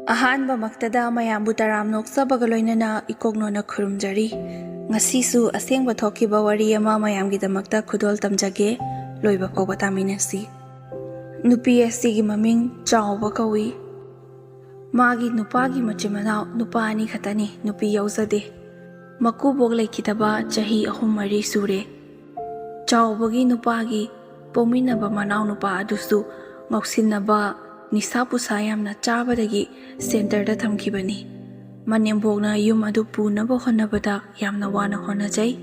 ꯑꯍꯥꯟꯕꯃꯛꯇꯗ ꯃꯌꯥꯝꯕꯨ ꯇꯔꯥꯝꯅꯣꯛꯆꯕꯒ ꯂꯣꯏꯅꯅ ꯏꯀꯣꯛꯅꯣꯅ ꯈꯨꯔꯨꯝꯖꯔꯤ꯫ ꯉꯁꯤꯁꯨ ꯑꯁꯦꯡꯕ ꯊꯣꯛꯈꯤꯕ ꯋꯥꯔꯤ ꯑꯃ ꯃꯌꯥꯝꯒꯤꯗꯃꯛꯇ ꯈꯨꯗꯣꯜ ꯇꯝꯖꯒꯦ꯫ ꯂꯣꯏꯕ ꯐꯥꯎꯕ ꯇꯥꯃꯤꯟꯅꯁꯤ꯫ ꯅꯨꯄꯤ ꯑꯁꯤꯒꯤ ꯃꯃꯤꯡ ꯆꯥꯎꯕ ꯀꯧꯏ꯫ ꯃꯥꯒꯤ ꯅꯨꯄꯥꯒꯤ ꯃꯆꯤꯟ ꯃꯅꯥꯎ ꯅꯨꯄꯥ 2 ꯈꯛꯇꯅꯤ, ꯅꯨꯄꯤ ꯌꯥꯎꯖꯗꯦ꯫ ꯃꯀꯨꯕꯣꯛ ꯂꯩꯈꯤꯗꯕ ꯆꯍꯤ 3-4 ꯁꯨꯔꯦ꯫ ꯆꯥꯎꯕꯒꯤ ꯅꯨꯄꯥꯒꯤ ꯄꯣꯛꯃꯤꯟꯅꯕ ꯃꯅꯥꯎ ꯅꯨꯄꯥ ꯑꯗꯨꯁꯨ ꯉꯥꯎꯁꯤꯟꯅꯕ, ꯅꯤꯁꯥ ꯄꯨꯁꯥ ꯌꯥꯝꯅ ꯆꯥꯕꯗꯒꯤ ꯁꯦꯟꯇꯔꯗ ꯊꯝꯈꯤꯕꯅꯤ꯫ ꯃꯅꯦꯝꯕꯣꯛꯅ ꯌꯨꯝ ꯑꯗꯨ ꯄꯨꯅꯕ ꯍꯣꯠꯅꯕꯗ ꯌꯥꯝꯅ ꯋꯥꯅ ꯍꯣꯠꯅꯖꯩ꯫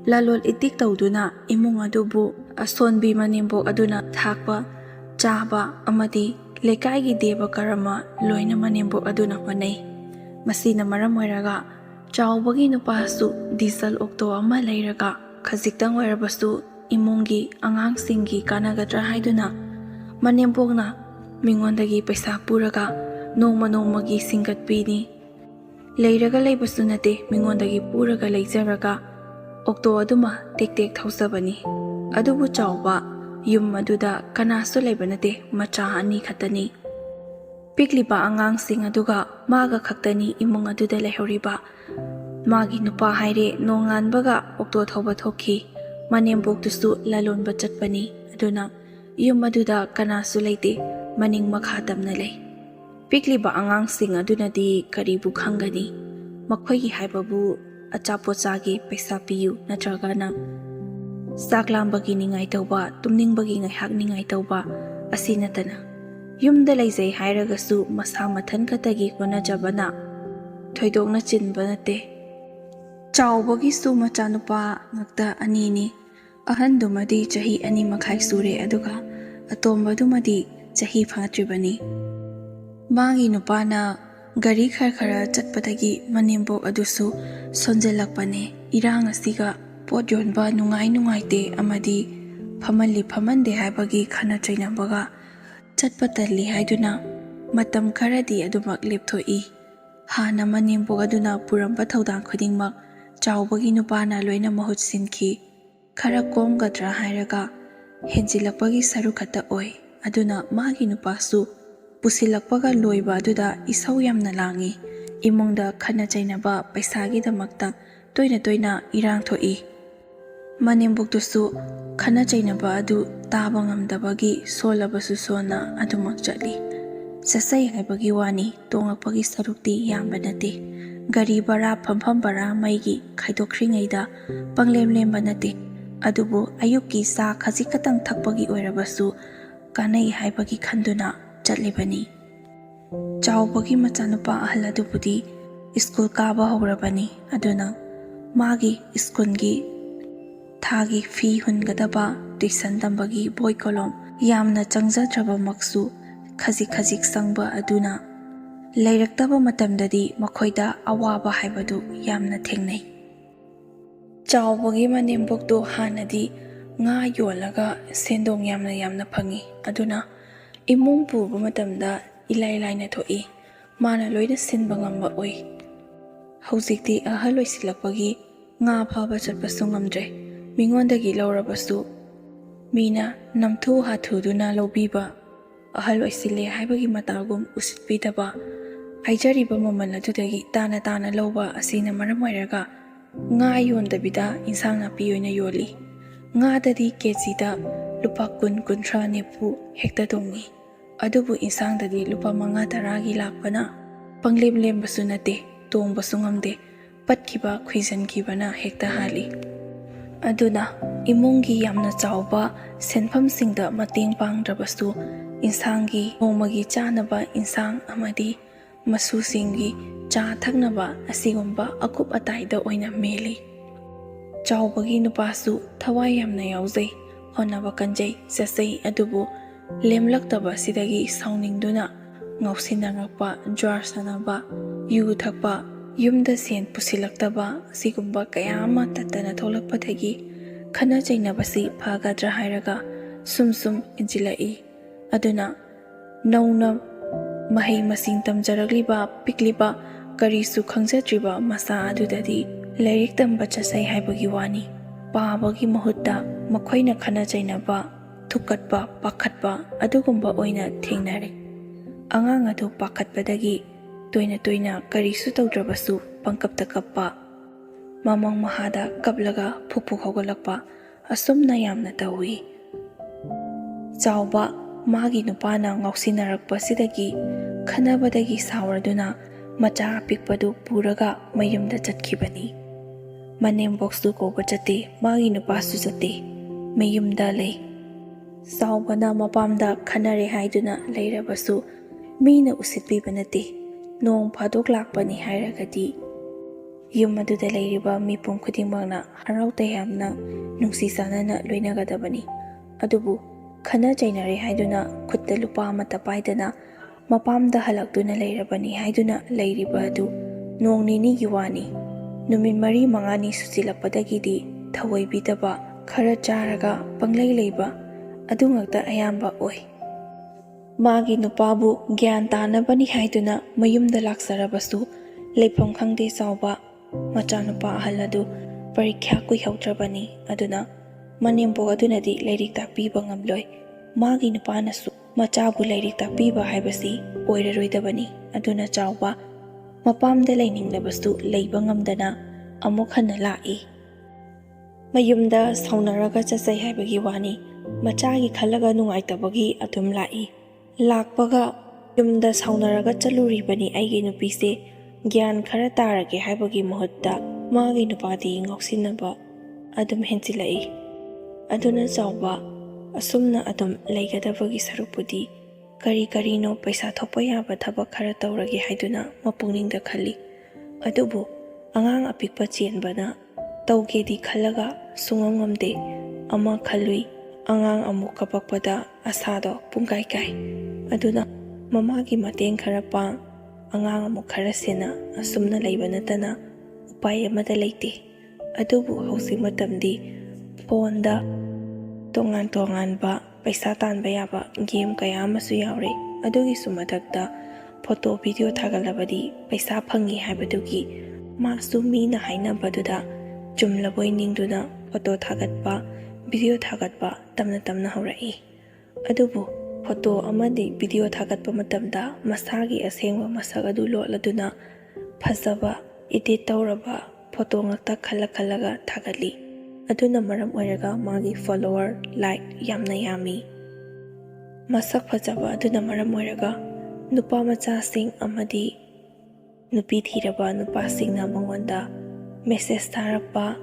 ꯂꯂꯣꯟ ꯏꯇꯤꯛ ꯇꯧꯗꯨꯅ ꯏꯃꯨꯡ ꯑꯗꯨꯕꯨ ꯑꯁꯣꯟꯕꯤ ꯃꯅꯦꯝꯕꯣꯛ ꯑꯗꯨꯅ ꯊꯥꯛꯄ, ꯆꯥꯕ ꯑꯃꯗꯤ ꯂꯩꯀꯥꯏꯒꯤ ꯗꯦꯕ ꯀꯔꯃ ꯂꯣꯏꯅ ꯃꯅꯦꯝꯕꯣꯛ ꯑꯗꯨꯅ ꯍꯣꯠꯅꯩ꯫ ꯃꯁꯤꯅ ꯃꯔꯝ ꯑꯣꯏꯔꯒ ꯆꯥꯎꯕꯒꯤ ꯅꯨꯄꯥꯁꯨ ꯗꯤꯖꯜ ꯑꯣꯛꯇꯣ ꯑꯃ ꯂꯩꯔꯒ ꯈꯖꯤꯛꯇꯪ ꯑꯣꯏꯔꯕꯁꯨ ꯏꯃꯨꯡꯒꯤ ꯑꯉꯥꯡꯁꯤꯡꯒꯤ ꯀꯥꯟꯅꯒꯗ꯭ꯔꯥ ꯍꯥꯏꯗꯨꯅ ꯃꯅꯦꯝꯕꯣꯛꯅ ꯃꯤꯉꯣꯟꯗꯒꯤ ꯄꯩꯁꯥ ꯄꯨꯔꯒ ꯅꯣꯡꯃ ꯅꯣꯡꯃꯒꯤ ꯁꯤꯡꯒꯠꯄꯤꯅꯤ꯫ ꯂꯩꯔꯒ ꯂꯩꯕꯁꯨ ꯅꯠꯇꯦ, ꯃꯤꯉꯣꯟꯗꯒꯤ ꯄꯨꯔꯒ ꯂꯩꯖꯔꯒ ꯑꯣꯛꯇꯣ ꯑꯗꯨꯃ ꯇꯦꯛ ꯇꯦꯛ ꯊꯧꯖꯕꯅꯤ꯫ ꯑꯗꯨꯕꯨ ꯆꯥꯎꯕ ꯌꯨꯝ ꯑꯗꯨꯗ ꯀꯅꯥꯁꯨ ꯂꯩꯕ ꯅꯠꯇꯦ, ꯃꯆꯥ 2 ꯈꯛꯇꯅꯤ꯫ ꯄꯤꯛꯂꯤꯕ ꯑꯉꯥꯡꯁꯤꯡ ꯑꯗꯨꯒ ꯃꯥꯒ ꯈꯛꯇꯅꯤ ꯏꯃꯨꯡ ꯑꯗꯨꯗ ꯂꯩꯍꯧꯔꯤꯕ꯫ ꯃꯥꯒꯤ ꯅꯨꯄꯥ ꯍꯥꯏꯔꯦ ꯅꯣꯡꯉꯥꯟꯕꯒ ꯑꯣꯛꯇꯣ ꯊꯧꯕ ꯊꯣꯛꯈꯤ꯫ ꯃꯅꯦꯝꯕꯣꯛꯇꯨꯁꯨ ꯂꯂꯣꯟꯕ ꯆꯠꯄꯅꯤ꯫ ꯑꯗꯨꯅ ꯌꯨꯝ ꯑꯗꯨꯗ ꯀꯅꯥꯁꯨ ꯂꯩꯇꯦ, ꯃꯅꯤꯡ ꯃꯈꯥ ꯇꯝꯅ ꯂꯩ꯫ ꯄꯤꯛꯂꯤꯕ ꯑꯉꯥꯡꯁꯤꯡ ꯑꯗꯨꯅꯗꯤ ꯀꯔꯤꯕꯨ ꯈꯪꯒꯅꯤ? ꯃꯈꯣꯏꯒꯤ ꯍꯥꯏꯕꯕꯨ ꯑꯆꯥꯄꯣꯠ ꯆꯥꯒꯦ ꯄꯩꯁꯥ ꯄꯤꯌꯨ, ꯅꯠꯇ꯭ꯔꯒꯅ ꯆꯥꯛ ꯂꯥꯝꯕꯒꯤ ꯅꯤꯡꯉꯥꯏ ꯇꯧꯕ, ꯇꯨꯝꯅꯤꯡꯕꯒꯤ ꯉꯥꯏꯍꯥꯛ ꯅꯤꯡꯉꯥꯏ ꯇꯧꯕ, ꯑꯁꯤ ꯅꯠꯇꯅ ꯌꯨꯝꯗ ꯂꯩꯖꯩ ꯍꯥꯏꯔꯒꯁꯨ ꯃꯁꯥ ꯃꯊꯟ ꯈꯛꯇꯒꯤ ꯍꯣꯠꯅꯖꯕꯅ ꯊꯣꯏꯗꯣꯛꯅ ꯆꯤꯟꯕ ꯅꯠꯇꯦ꯫ ꯆꯥꯎꯕꯒꯤꯁꯨ ꯃꯆꯥꯅꯨꯄꯥ ꯉꯥꯛꯇ 2ꯅꯤ꯫ ꯑꯍꯟꯗꯨꯃꯗꯤ ꯆꯍꯤ 2.5 ꯁꯨꯔꯦ, ꯑꯗꯨꯒ ꯑꯇꯣꯝꯕꯗꯨꯃꯗꯤ ꯆꯍꯤ ꯐꯥꯗ꯭ꯔꯤꯕꯅꯤ꯫ ꯃꯥꯒꯤ ꯅꯨꯄꯥꯅ ꯒꯥꯔꯤ ꯈꯔ ꯆꯠꯄꯗꯒꯤ ꯃꯅꯦꯝꯕꯣꯛ ꯑꯗꯨꯁꯨ ꯁꯣꯟꯖꯜꯂꯛꯄꯅꯦ꯫ ꯏꯔꯥꯡ ꯑꯁꯤꯒ ꯄꯣꯠ ꯌꯣꯟꯕ ꯅꯨꯡꯉꯥꯏꯇꯦ ꯑꯃꯗꯤ ꯐꯝꯍꯟꯗꯦ ꯍꯥꯏꯕꯒꯤ ꯈꯟꯅ ꯆꯩꯅꯕꯒ ꯆꯠꯄ ꯇꯜꯂꯤ ꯍꯥꯏꯗꯨꯅ ꯃꯇꯝ ꯈꯔꯗꯤ ꯑꯗꯨꯃꯛ ꯂꯦꯞꯊꯣꯛꯏ꯫ ꯍꯥꯟꯅ ꯃꯅꯦꯝꯕꯣꯛ ꯑꯗꯨꯅ ꯄꯨꯔꯝꯕ ꯊꯧꯗꯥꯡ ꯈꯨꯗꯤꯡꯃꯛ ꯆꯥꯎꯕꯒꯤ ꯅꯨꯄꯥꯅ ꯂꯣꯏꯅ ꯃꯍꯨꯠ ꯁꯤꯟꯈꯤ꯫ ꯈꯔ ꯀꯣꯝꯒꯗ꯭ꯔꯥ ꯍꯥꯏꯔꯒ ꯍꯦꯟꯖꯤꯜꯂꯛꯄꯒꯤ ꯁꯔꯨꯛ ꯈꯛꯇ ꯑꯣꯏ꯫ ꯑꯗꯨꯅ ꯃꯥꯒꯤ ꯅꯨꯄꯥꯁꯨ ꯄꯨꯁꯤꯜꯂꯛꯄꯒ ꯂꯣꯏꯕ ꯑꯗꯨꯗ ꯏꯁꯧ ꯌꯥꯝꯅ ꯂꯥꯡꯏ꯫ ꯏꯃꯨꯡꯗ ꯈꯟꯅ ꯆꯩꯅꯕ, ꯄꯩꯁꯥꯒꯤꯗꯃꯛꯇ ꯇꯣꯏꯅ ꯏꯔꯥꯡ ꯊꯣꯛꯏ꯫ ꯃꯅꯦꯝꯕꯣꯛꯇꯨꯁꯨ ꯈꯟꯅ ꯆꯩꯅꯕ ꯑꯗꯨ ꯇꯥꯕ ꯉꯝꯗꯕꯒꯤ ꯁꯣꯜꯂꯕꯁꯨ ꯁꯣꯟꯅ ꯑꯗꯨꯃꯛ ꯆꯠꯂꯤ꯫ ꯆꯠꯆꯩ ꯍꯥꯏꯕꯒꯤ ꯋꯥꯅꯤ, ꯇꯣꯡꯂꯛꯄꯒꯤ ꯁꯔꯨꯛꯇꯤ ꯌꯥꯝꯕ ꯅꯠꯇꯦ꯫ ꯒꯥꯔꯤ ꯚꯔꯥ, ꯐꯝꯐꯝ ꯚꯔꯥ, ꯃꯩꯒꯤ ꯈꯥꯏꯗꯣꯛꯈ꯭ꯔꯤꯉꯩꯗ ꯄꯪꯂꯦꯝ ꯂꯦꯝꯕ ꯅꯠꯇꯦ꯫ ꯑꯗꯨꯕꯨ ꯑꯌꯨꯛꯀꯤ ꯆꯥ ꯈꯖꯤꯛ ꯈꯛꯇꯪ ꯊꯛꯄꯒꯤ ꯑꯣꯏꯔꯕꯁꯨ ꯀꯥꯟꯅꯩ ꯍꯥꯏꯕꯒꯤ ꯈꯟꯗꯨꯅ ꯆꯠꯂꯤꯕꯅꯤ꯫ ꯆꯥꯎꯕꯒꯤ ꯃꯆꯥꯅꯨꯄꯥ ꯑꯍꯜ ꯑꯗꯨꯕꯨꯗꯤ ꯁ꯭ꯀꯨꯜ ꯀꯥꯕ ꯍꯧꯔꯕꯅꯤ꯫ ꯑꯗꯨꯅ ꯃꯥꯒꯤ ꯁ꯭ꯀꯨꯜꯒꯤ ꯊꯥꯒꯤ ꯐꯤ ꯍꯨꯟꯒꯗꯕ, ꯇꯨꯏꯁꯟ ꯇꯝꯕꯒꯤ ꯕꯣꯏ ꯀꯣꯂꯣꯝ ꯌꯥꯝꯅ ꯆꯪꯖꯗ꯭ꯔꯕꯃꯛꯁꯨ ꯈꯖꯤꯛ ꯆꯪꯕ ꯑꯗꯨꯅ ꯂꯩꯔꯛꯇꯕ ꯃꯇꯝꯗꯗꯤ ꯃꯈꯣꯏꯗ ꯑꯋꯥꯕ ꯍꯥꯏꯕꯗꯨ ꯌꯥꯝꯅ ꯊꯦꯡꯅꯩ꯫ ꯆꯥꯎꯕꯒꯤ ꯃꯅꯦꯝꯕꯣꯛꯇꯣ ꯍꯥꯟꯅꯗꯤ ꯉꯥ ꯌꯣꯜꯂꯒ ꯁꯦꯟꯗꯣꯡ ꯌꯥꯝꯅ ꯐꯪꯏ꯫ ꯑꯗꯨꯅ ꯏꯃꯨꯡ ꯄꯨꯕ ꯃꯇꯝꯗ ꯏꯂꯥꯏ ꯂꯥꯏꯅ ꯊꯣꯛꯏ꯫ ꯃꯥꯅ ꯂꯣꯏꯅ ꯁꯤꯟꯕ ꯉꯝꯕ ꯑꯣꯏ꯫ ꯍꯧꯖꯤꯛꯇꯤ ꯑꯍꯜ ꯑꯣꯏꯁꯤꯜꯂꯛꯄꯒꯤ ꯉꯥ ꯐꯥꯕ ꯆꯠꯄꯁꯨ ꯉꯝꯗ꯭ꯔꯦ꯫ ꯃꯤꯉꯣꯟꯗꯒꯤ ꯂꯧꯔꯕꯁꯨ ꯃꯤꯅ ꯅꯝꯊꯨ ꯍꯥꯊꯨꯗꯨꯅ ꯂꯧꯕꯤꯕ, ꯑꯍꯜ ꯑꯣꯏꯁꯤꯜꯂꯦ ꯍꯥꯏꯕꯒꯤ ꯃꯇꯥꯒꯨꯝ ꯎꯁꯤꯠꯄꯤꯗꯕ, ꯍꯥꯏꯖꯔꯤꯕ ꯃꯃꯜ ꯑꯗꯨꯗꯒꯤ ꯇꯥꯅ ꯂꯧꯕ ꯑꯁꯤꯅ ꯃꯔꯝ ꯑꯣꯏꯔꯒ ꯉꯥ ꯌꯣꯟꯗꯕꯤꯗ ꯏꯟꯁꯥꯡ ꯅꯥꯄꯤ ꯑꯣꯏꯅ ꯌꯣꯜꯂꯤ꯫ ꯉꯥꯗꯗꯤ ꯀꯦꯖꯤꯗ ꯂꯨꯄꯥ 20, 30, 40 ꯍꯦꯛꯇ ꯇꯣꯡꯉꯤ꯫ ꯑꯗꯨꯕꯨ ꯏꯟꯁꯥꯡꯗꯗꯤ ꯂꯨꯄꯥ 5, 10ꯒꯤ ꯂꯥꯛꯄꯅ ꯄꯪꯂꯦꯝ ꯂꯦꯝꯕꯁꯨ ꯅꯠꯇꯦ, ꯇꯣꯡꯕꯁꯨ ꯉꯝꯗꯦ, ꯄꯠꯈꯤꯕ ꯈꯨꯏꯖꯟꯈꯤꯕꯅ ꯍꯦꯛꯇ ꯍꯥꯜꯂꯤ꯫ ꯑꯗꯨꯅ ꯏꯃꯨꯡꯒꯤ ꯌꯥꯝꯅ ꯆꯥꯎꯕ ꯁꯦꯟꯐꯝꯁꯤꯡꯗ ꯃꯇꯦꯡ ꯄꯥꯡꯗ꯭ꯔꯕꯁꯨ ꯏꯟꯁꯥꯡꯒꯤ ꯅꯣꯡꯃꯒꯤ ꯆꯥꯅꯕ ꯏꯟꯁꯥꯡ ꯑꯃꯗꯤ ꯃꯁꯨꯁꯤꯡꯒꯤ ꯆꯥ ꯊꯛꯅꯕ ꯑꯁꯤꯒꯨꯝꯕ ꯑꯀꯨꯞ ꯑꯇꯥꯏꯗ ꯑꯣꯏꯅ ꯃꯦꯜꯂꯤ꯫ ꯆꯥꯎꯕꯒꯤ ꯅꯨꯄꯥꯁꯨ ꯊꯋꯥꯏ ꯌꯥꯝꯅ ꯌꯥꯎꯖꯩ, ꯍꯣꯠꯅꯕ ꯀꯟꯖꯩ, ꯆꯠꯆꯩ꯫ ꯑꯗꯨꯕꯨ ꯂꯦꯝꯂꯛꯇꯕ ꯑꯁꯤꯗꯒꯤ ꯁꯥꯎꯅꯤꯡꯗꯨꯅ ꯉꯥꯎꯁꯤꯟꯅꯔꯛꯄ, ꯖ꯭ꯋꯥꯔ ꯁꯥꯟꯅꯕ, ꯌꯨ ꯊꯛꯄ, ꯌꯨꯝꯗ ꯁꯦꯟ ꯄꯨꯁꯤꯜꯂꯛꯇꯕ ꯑꯁꯤꯒꯨꯝꯕ ꯀꯌా ꯑꯃ ꯇꯠꯇꯅ ꯊꯣꯛꯂꯛꯄꯗꯒꯤ ꯈꯟꯅ ꯆꯩꯅꯕꯁꯤ ꯐꯒꯗ꯭ꯔꯥ ꯍꯥꯏꯔꯒ ꯁꯨꯝ ꯏꯟꯖꯤꯜꯂꯛꯏ꯫ ꯑꯗꯨꯅ ꯅꯧꯅ ꯃꯍꯩ ꯃꯁꯤꯡ ꯇꯝꯖꯔꯛꯂꯤꯕ, ꯄꯤꯛꯂꯤꯕ, ꯀꯔꯤꯁꯨ ꯈꯪꯖꯗ꯭ꯔꯤꯕ ꯃꯆꯥ ꯑꯗꯨꯗꯗꯤ ꯂꯥꯏꯔꯤꯛ ꯇꯝꯕ ꯆꯠꯆꯩ ꯍꯥꯏꯕꯒꯤ ꯋꯥꯅꯤ, ꯄꯥꯕꯒꯤ ꯃꯍꯨꯠꯇ ꯃꯈꯣꯏꯅ ꯈꯟꯅ ꯆꯩꯅꯕ, ꯊꯨꯛꯀꯠꯄ, ꯄꯥꯈꯠꯄ ꯑꯗꯨꯒꯨꯝꯕ ꯑꯣꯏꯅ ꯊꯦꯡꯅꯔꯦ꯫ ꯑꯉꯥꯡ ꯑꯗꯨ ꯄꯥꯈꯠꯄꯗꯒꯤ toina toina karisu tꯧdrabasu pangkapta kappa, mamang mahada kaplaga phukphuk haugalakpa asumna yamna tawi. Chawba magi nupana ngausinnarakpasidagi khanabadagi sauraduna macha apikpadu puraga mayamda chatkibani. Manemboksu koba chate magi nupasu chate mayamda lei. Sawbana mapamda khanare haiduna leirabasu mina usitpiba nate nong phadok lakpani hairagadi yum aduda leiriba mipum khudingmakna harau tayamna nungsi sanana loinagadabani. Adubu khana chainare haiduna khutta lupa amata paidana mapamda halakduna leirabani haiduna leiriba adu nong nini giwani. Numin mari mangani susilappadagidi thawaibidaba khara charaga panglei leiba adungakta ayamba oi. Magi nupabu gyan tanabani haiduna mayumda laksarabasu leifam khangde chawba macha nupa ahal adu parikya kuihautrabani. Aduna manembok adunadi leirik takpiba ngamloi. Magi nupanasu machabu leirik takpiba haibasi oiraroidabani. Aduna chawba mapamda leininglabasu leiba ngamdana amuk hanna lai. Mayumda saunaraga chatsai haibagi wani machagi khalaga nungaitabagi adum lai. Lakpaga yumda saunaraga chaluribani aigi nupise gyan khara tarage haibagi mahutta magi nupadi ngausinaba adum hensilai. Aduna chawba asumna adum leigadabagi sarupudi kari karino paisa thokpa yaba thabak khara taurage haiduna mapungningsda khali. Adubu angang apikpa chenbana taugedi khalaga sungam ngamde ama khalui angang amuk kapakpada asado pungkai kai. Aduna mamagi mateng khara pang angang amuk khara sena asumna leiba natana upai amada leite. Adubu hausi matamdi phonda tongan ba paisa tanba yaba game kaya amasu yaure. Adugi sumathakta photo video thagalabadi paisa phangi haibadugi masu mina hainabaduda chumlaboi ningduna photo thagatpa video thagatpa tamna tamna haurai. Adubu photo amadi video thagatpa matamda masagi asengwa masak adu lotladuna phajaba edit tawraba photo ngakta khalaga thagali. Aduna maram oiraga magi follower like yamna yami. Masak phajaba aduna maram oiraga nupa machasing amadi nupi thiraba nupasingna mangonda message tharakpa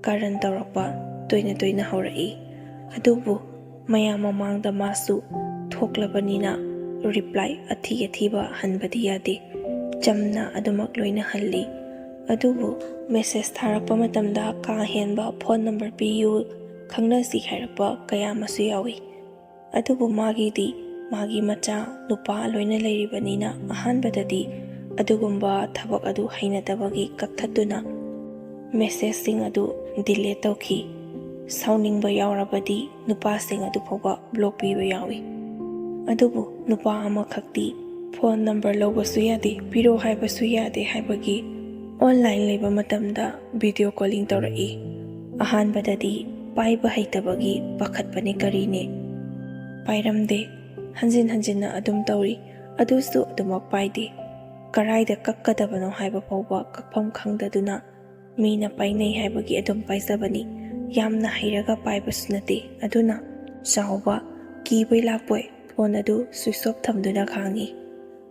karan tawrakpa toina haurai. Adubu mayam mamangda masu thoklabanina reply athiba hanbadi yade chamna adumak loina halli. Adubu message tharakpa matamda ka henba phone number piyu khangnasi hairapa kaya masu yawi. Adubu magi macha nupa loina leiribanina ahanbadadi adugumba thabak adu hainadabagi kakthatuna message sing adu delete tawki. Sauningba yaurabadi nupa sing adu phoba block piba yawi. Adubu nupa ama khakti phone number lobasu yade piro haibasu yade haibagi online leiba matamda video calling tawrai. Ahanbadadi paiba haitabagi pakhatpani karine pairamde hanjinna adum tawri adusu adumak paide karaida kakkadabano haiba phawba kakpham khangdaduna mina painai haibagi adum paisabani. Yamna hairaga paibasu nate. Aduna chawba kibai lakpoi phone adu switch off thamduna khangi.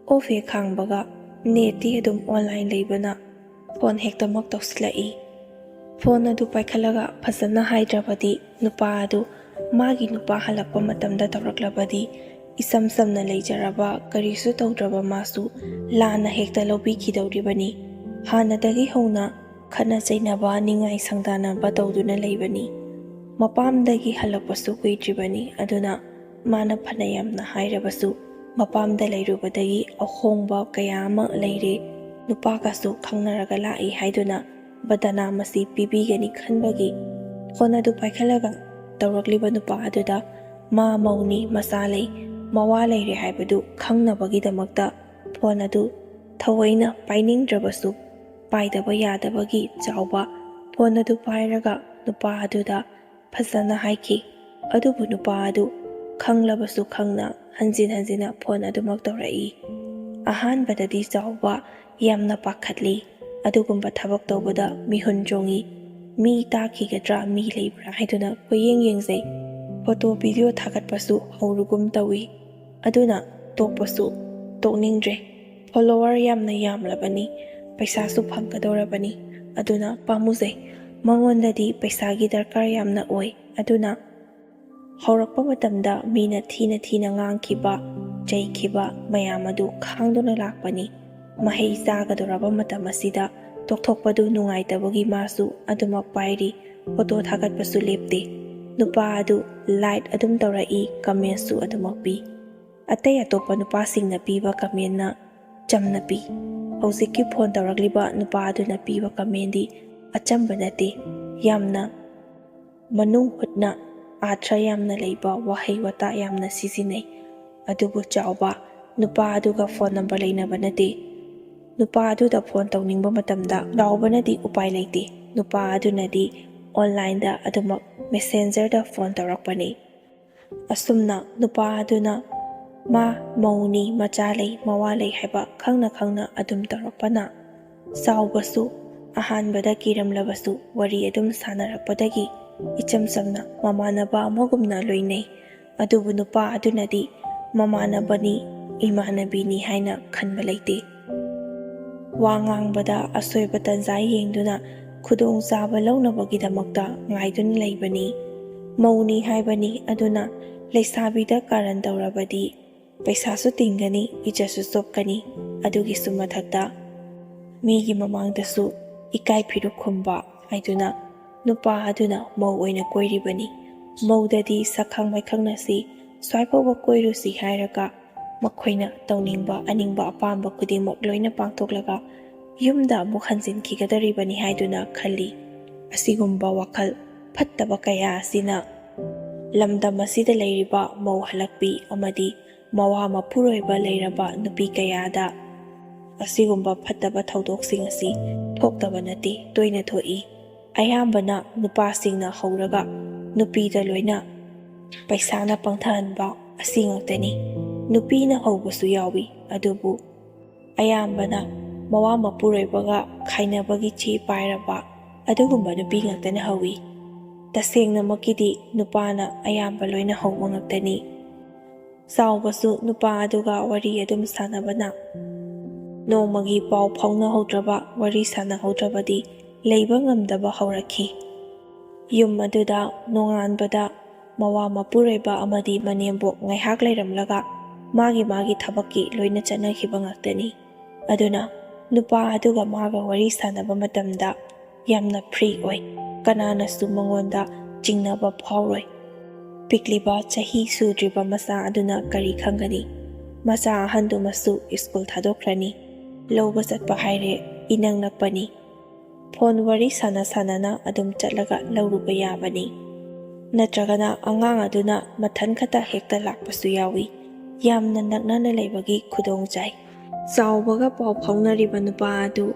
Off he khangbaga neti adum online leibana phone hektamak tawsilai. Phone adu paikhalaga phajana haidrabadi nupa adu magi nupa halakpa matamda tawraklabadi isam samna leijaraba karisu tawdraba masu lana hekta lobi khidawribani. Hanadagi hona khana chainaba ningai sangdanaba tawduna leibani. Mapamdagi halakpasu kuidribani. Aduna mana phanayamna hairabasu mapamda leirubadagi ahongba kaya ama leire nupakasu khangnaraga lai haiduna badana masi pibigani khanbagi phone adu paikhalaga tawrakliba nupa aduda ma mauni masalei mawa leire haibadu khangnabagidamakta phone adu thawaina painingdrabasu paidaba yadabagi chawba phone adu pairaga nupa aduda phajana haiki. Adubu nupa adu khanglabasu khangna hanjina phone adumak tawrai. ꯑꯍꯥꯟꯕꯗꯗꯤ ꯆꯥꯎꯕ ꯌꯥꯝꯅ ꯄꯥꯈꯠꯂꯤ, ꯑꯗꯨꯒꯨꯝꯕ ꯊꯕꯛ ꯇꯧꯕꯗ ꯃꯤꯍꯨꯟ ꯆꯣꯡꯉꯤ, ꯃꯤ ꯇꯥꯈꯤꯒꯗ꯭ꯔꯥ, ꯃꯤ ꯂꯩꯕ꯭ꯔꯥ ꯍꯥꯏꯗꯨꯅ ꯀꯣꯏꯌꯦꯡ ꯌꯦꯡꯖꯩ꯫ ꯐꯣꯇꯣ ꯚꯤꯗꯤꯑꯣ ꯊꯥꯒꯠꯄꯁꯨ ꯍꯧꯔꯨꯒꯨꯝ ꯇꯧꯏ, ꯑꯗꯨꯅ ꯇꯣꯛꯄꯁꯨ ꯇꯣꯛꯅꯤꯡꯗ꯭ꯔꯦ꯫ ꯐꯣꯂꯣꯋꯔ ꯌꯥꯝꯅ ꯌꯥꯝꯂꯕꯅꯤ, ꯄꯩꯁꯥꯁꯨ ꯐꯪꯒꯗꯧꯔꯕꯅꯤ, ꯑꯗꯨꯅ ꯄꯥꯝꯃꯨꯖꯩ꯫ ꯃꯉꯣꯟꯗꯗꯤ ꯄꯩꯁꯥꯒꯤ ꯗꯔꯀꯥꯔ ꯌꯥꯝꯅ ꯑꯣꯏ, ꯑꯗꯨꯅ ꯍꯧꯔꯛꯄ ꯃꯇꯝꯗ ꯃꯤꯅ ꯊꯤꯅ ꯊꯤꯅ ꯉꯥꯡꯈꯤꯕ, ꯆꯩꯈꯤꯕ ꯃꯌꯥꯝ ꯑꯗꯨ ꯈꯥꯡꯗꯨꯅ ꯂꯥꯛꯄꯅꯤ꯫ ꯃꯍꯩ ꯆꯥꯒꯗꯧꯔꯕ ꯃꯇꯝ ꯑꯁꯤꯗ ꯇꯣꯛꯊꯣꯛꯄꯗꯨ ꯅꯨꯡꯉꯥꯏꯇꯕꯒꯤ ꯃꯥꯁꯨ ꯑꯗꯨꯃꯛ ꯄꯥꯏꯔꯤ, ꯐꯣꯇꯣ ꯊꯥꯒꯠꯄꯁꯨ ꯂꯦꯞꯇꯦ꯫ ꯅꯨꯄꯥ ꯑꯗꯨ ꯂꯥꯏꯛ ꯑꯗꯨꯝ ꯇꯧꯔꯛꯏ, ꯀꯃꯦꯟꯠꯁꯨ ꯑꯗꯨꯃꯛ ꯄꯤ꯫ ꯑꯇꯩ ꯑꯇꯣꯞꯄ ꯅꯨꯄꯥꯁꯤꯡꯅ ꯄꯤꯕ ꯀꯃꯦꯟꯠꯅ ꯆꯝꯅ ꯄꯤ꯫ ꯍꯧꯖꯤꯛꯀꯤ ꯐꯣꯟ ꯇꯧꯔꯛꯂꯤꯕ ꯅꯨꯄꯥ ꯑꯗꯨꯅ ꯄꯤꯕ ꯀꯃꯦꯟꯠꯗꯤ ꯑꯆꯝꯕ ꯅꯠꯇꯦ, ꯌꯥꯝꯅ ꯃꯅꯨꯡ ꯍꯨꯠꯅ ꯑꯥꯔꯊ ꯌꯥꯝꯅ ꯂꯩꯕ ꯋꯥꯍꯩ ꯋꯥꯇꯥ ꯌꯥꯝꯅ ꯁꯤꯖꯤꯟꯅꯩ꯫ ꯑꯗꯨꯕꯨ ꯆꯥꯎꯕ ꯅꯨꯄꯥ ꯑꯗꯨꯒ ꯐꯣꯟ ꯅꯝꯕꯔ ꯂꯩꯅꯕ ꯅꯠꯇꯦ꯫ ꯅꯨꯄꯥ ꯑꯗꯨꯗ ꯐꯣꯟ ꯇꯧꯅꯤꯡꯕ ꯃꯇꯝꯗ ꯆꯥꯎꯕꯅꯗꯤ ꯎꯄꯥꯏ ꯂꯩꯇꯦ, ꯅꯨꯄꯥ ꯑꯗꯨꯅꯗꯤ ꯑꯣꯟꯂꯥꯏꯟꯗ ꯑꯗꯨꯃꯛ ꯃꯦꯁꯦꯟꯖꯔꯗ ꯐꯣꯟ ꯇꯧꯔꯛꯄꯅꯤ꯫ ꯑꯁꯨꯝꯅ ꯅꯨꯄꯥ ꯑꯗꯨꯅ ꯃꯥ ꯃꯧꯅꯤ, ꯃꯆꯥ ꯂꯩ, ꯃꯋꯥ ꯂꯩ ꯍꯥꯏꯕ ꯈꯪꯅ ꯈꯪꯅ ꯑꯗꯨꯝ ꯇꯧꯔꯛꯄꯅ ꯆꯥꯎꯕꯁꯨ ꯑꯍꯥꯟꯕꯗ ꯀꯤꯔꯝꯂꯕꯁꯨ ꯋꯥꯔꯤ ꯑꯗꯨꯝ ꯁꯥꯟꯅꯔꯛꯄꯗꯒꯤ ꯏꯆꯝ ꯆꯝꯅ ꯃꯃꯥꯟꯅꯕ ꯑꯃꯒꯨꯝꯅ ꯂꯣꯏꯅꯩ꯫ ꯑꯗꯨꯕꯨ ꯅꯨꯄꯥ ꯑꯗꯨꯅꯗꯤ ꯃꯃꯥꯟꯅꯕꯅꯤ, ꯏꯃꯥꯟꯅꯕꯤꯅꯤ ꯍꯥꯏꯅ ꯈꯟꯕ ꯂꯩꯇꯦ꯫ ꯋꯥ ꯉꯥꯡꯕꯗ ꯑꯁꯣꯏꯕ ꯇꯟꯖꯥ ꯌꯦꯡꯗꯨꯅ ꯈꯨꯗꯣꯡꯆꯥꯕ ꯂꯧꯅꯕꯒꯤꯗꯃꯛꯇ ꯉꯥꯏꯗꯨꯅ ꯂꯩꯕꯅꯤ꯫ ꯃꯧꯅꯤ ꯍꯥꯏꯕꯅꯤ, ꯑꯗꯨꯅ ꯂꯩꯁꯥꯕꯤꯗ ꯀꯥꯔꯟ ꯇꯧꯔꯕꯗꯤ ꯄꯩꯁꯥꯁꯨ ꯇꯤꯡꯒꯅꯤ, ꯏꯖꯠꯁꯨ ꯆꯣꯞꯀꯅꯤ꯫ ꯑꯗꯨꯒꯤꯁꯨ ꯃꯊꯛꯇ ꯃꯤꯒꯤ ꯃꯃꯥꯡꯗꯁꯨ ꯏꯀꯥꯏ ꯐꯤꯔꯨꯛ ꯈꯨꯝꯕ ꯍꯥꯏꯗꯨꯅ ꯅꯨꯄꯥ ꯑꯗꯨꯅ ꯃꯧ ꯑꯣꯏꯅ ꯀꯣꯏꯔꯤꯕꯅꯤ꯫ ꯃꯧꯗꯗꯤ ꯁꯛꯈꯪ ꯃꯥꯏꯈꯪꯅꯁꯤ, ꯁ꯭ꯋꯥꯏꯐꯥꯎꯕ ꯀꯣꯏꯔꯨꯁꯤ ꯍꯥꯏꯔꯒ ꯃꯈꯣꯏꯅ ꯇꯧꯅꯤꯡꯕ ꯑꯅꯤꯡꯕ ꯑꯄꯥꯝꯕ ꯈꯨꯗꯤꯡꯃꯛ ꯂꯣꯏꯅ ꯄꯥꯡꯊꯣꯛꯂꯒ ꯌꯨꯝꯗ ꯑꯃꯨꯛ ꯍꯟꯖꯤꯟꯈꯤꯒꯗꯧꯔꯤꯕꯅꯤ ꯍꯥꯏꯗꯨꯅ ꯈꯜꯂꯤ꯫ ꯑꯁꯤꯒꯨꯝꯕ ꯋꯥꯈꯜ ꯐꯠꯇꯕ ꯀꯌꯥ ꯑꯁꯤꯅ ꯂꯝꯗꯝ ꯑꯁꯤꯗ ꯂꯩꯔꯤꯕ ꯃꯧ ꯍꯜꯂꯛꯄꯤ ꯑꯃꯗꯤ ꯃꯋꯥ ꯃꯄꯨꯔꯣꯏꯕ ꯂꯩꯔꯕ ꯅꯨꯄꯤ ꯀꯌꯥꯗ ꯑꯁꯤꯒꯨꯝꯕ ꯐꯠꯇꯕ ꯊꯧꯗꯣꯛꯁꯤꯡ ꯑꯁꯤ ꯊꯣꯛꯇꯕ ꯅꯠꯇꯦ, ꯇꯣꯏꯅ ꯊꯣꯛꯏ꯫ ꯑꯌꯥꯝꯕꯅ ꯅꯨꯄꯥꯁꯤꯡꯅ ꯍꯧꯔꯒ ꯅꯨꯄꯤꯗ ꯂꯣꯏꯅ ꯄꯩꯁꯥꯅ ꯄꯪꯊꯍꯟꯕ ꯑꯁꯤ ꯉꯥꯛꯇꯅꯤ꯫ ꯅꯨꯄꯤꯅ ꯍꯧꯕꯁꯨ ꯌꯥꯎꯏ, ꯑꯗꯨꯕꯨ ꯑꯌꯥꯝꯕꯅ ꯃꯋꯥ ꯃꯄꯨꯔꯣꯏꯕꯒ ꯈꯥꯏꯅꯕꯒꯤ ꯆꯦ ꯄꯥꯏꯔꯕ ꯑꯗꯨꯒꯨꯝꯕ ꯅꯨꯄꯤ ꯉꯥꯛꯇꯅ ꯍꯧꯏ꯫ ꯇꯁꯦꯡꯅꯃꯛꯀꯤꯗꯤ ꯅꯨꯄꯥꯅ ꯑꯌꯥꯝꯕ ꯂꯣꯏꯅ ꯍꯧꯕ ꯉꯥꯛꯇꯅꯤ꯫ ꯆꯥꯎꯕꯁꯨ ꯅꯨꯄꯥ ꯑꯗꯨꯒ ꯋꯥꯔꯤ ꯑꯗꯨꯝ ꯁꯥꯟꯅꯕꯅ ꯅꯣꯡꯃꯒꯤ ꯄꯥꯎ ꯐꯥꯎꯅꯍꯧꯗ꯭ꯔꯕ, ꯋꯥꯔꯤ ꯁꯥꯟꯅꯍꯧꯗ꯭ꯔꯕꯗꯤ ꯂꯩꯕ ꯉꯝꯗꯕ ꯍꯧꯔꯛꯈꯤ꯫ ꯌꯨꯝ ꯑꯗꯨꯗ ꯅꯣꯡꯉꯥꯟꯕꯗ ꯃꯋꯥ ꯃꯄꯨꯔꯣꯏꯕ ꯑꯃꯗꯤ ꯃꯅꯦꯝꯕꯣꯛ ꯉꯥꯏꯍꯥꯛ ꯂꯩꯔꯝꯂꯒ ꯃꯥꯒꯤ ꯊꯕꯛꯀꯤ ꯂꯣꯏꯅ ꯆꯠꯅꯈꯤꯕ ꯉꯥꯛꯇꯅꯤ꯫ ꯑꯗꯨꯅ ꯅꯨꯄꯥ ꯑꯗꯨꯒ ꯃꯥꯒ ꯋꯥꯔꯤ ꯁꯥꯟꯅꯕ ꯃꯇꯝꯗ ꯌꯥꯝꯅ ꯐ꯭ꯔꯤ ꯑꯣꯏ, ꯀꯅꯥꯅꯁꯨ ꯃꯉꯣꯟꯗ ꯆꯤꯡꯅꯕ ꯐꯥꯎꯔꯣꯏ꯫ ꯄꯤꯛꯂꯤꯕ ꯆꯍꯤ ꯁꯨꯗ꯭ꯔꯤꯕ ꯃꯆꯥ ꯑꯗꯨꯅ ꯀꯔꯤ ꯈꯪꯒꯅꯤ? ꯃꯆꯥ ꯑꯍꯟꯗꯨꯃꯁꯨ ꯁ꯭ꯀꯨꯜ ꯊꯥꯗꯣꯛꯈ꯭ꯔꯅꯤ, ꯂꯧꯕ ꯆꯠꯄ ꯍꯥꯏꯔꯦ ꯏꯅꯛ ꯅꯛꯄꯅꯤ꯫ ꯐꯣꯟ ꯋꯥꯔꯤ ꯁꯥꯟꯅ ꯁꯥꯟꯅꯅ ꯑꯗꯨꯝ ꯆꯠꯂꯒ ꯂꯧꯔꯨꯕ ꯌꯥꯕꯅꯤ꯫ ꯅꯠꯇ꯭ꯔꯒꯅ ꯑꯉꯥꯡ ꯑꯗꯨꯅ ꯃꯊꯟ ꯈꯛꯇ ꯍꯦꯛꯇ ꯂꯥꯛꯄꯁꯨ ꯌꯥꯎꯏ꯫ ꯌꯥꯝꯅ ꯅꯛꯅꯅ ꯂꯩꯕꯒꯤ ꯈꯨꯗꯣꯡ ꯆꯥꯏ꯫ ꯆꯥꯎꯕꯒ ꯄꯥꯎ ꯐꯥꯎꯅꯔꯤꯕ ꯅꯨꯄꯥ ꯑꯗꯨ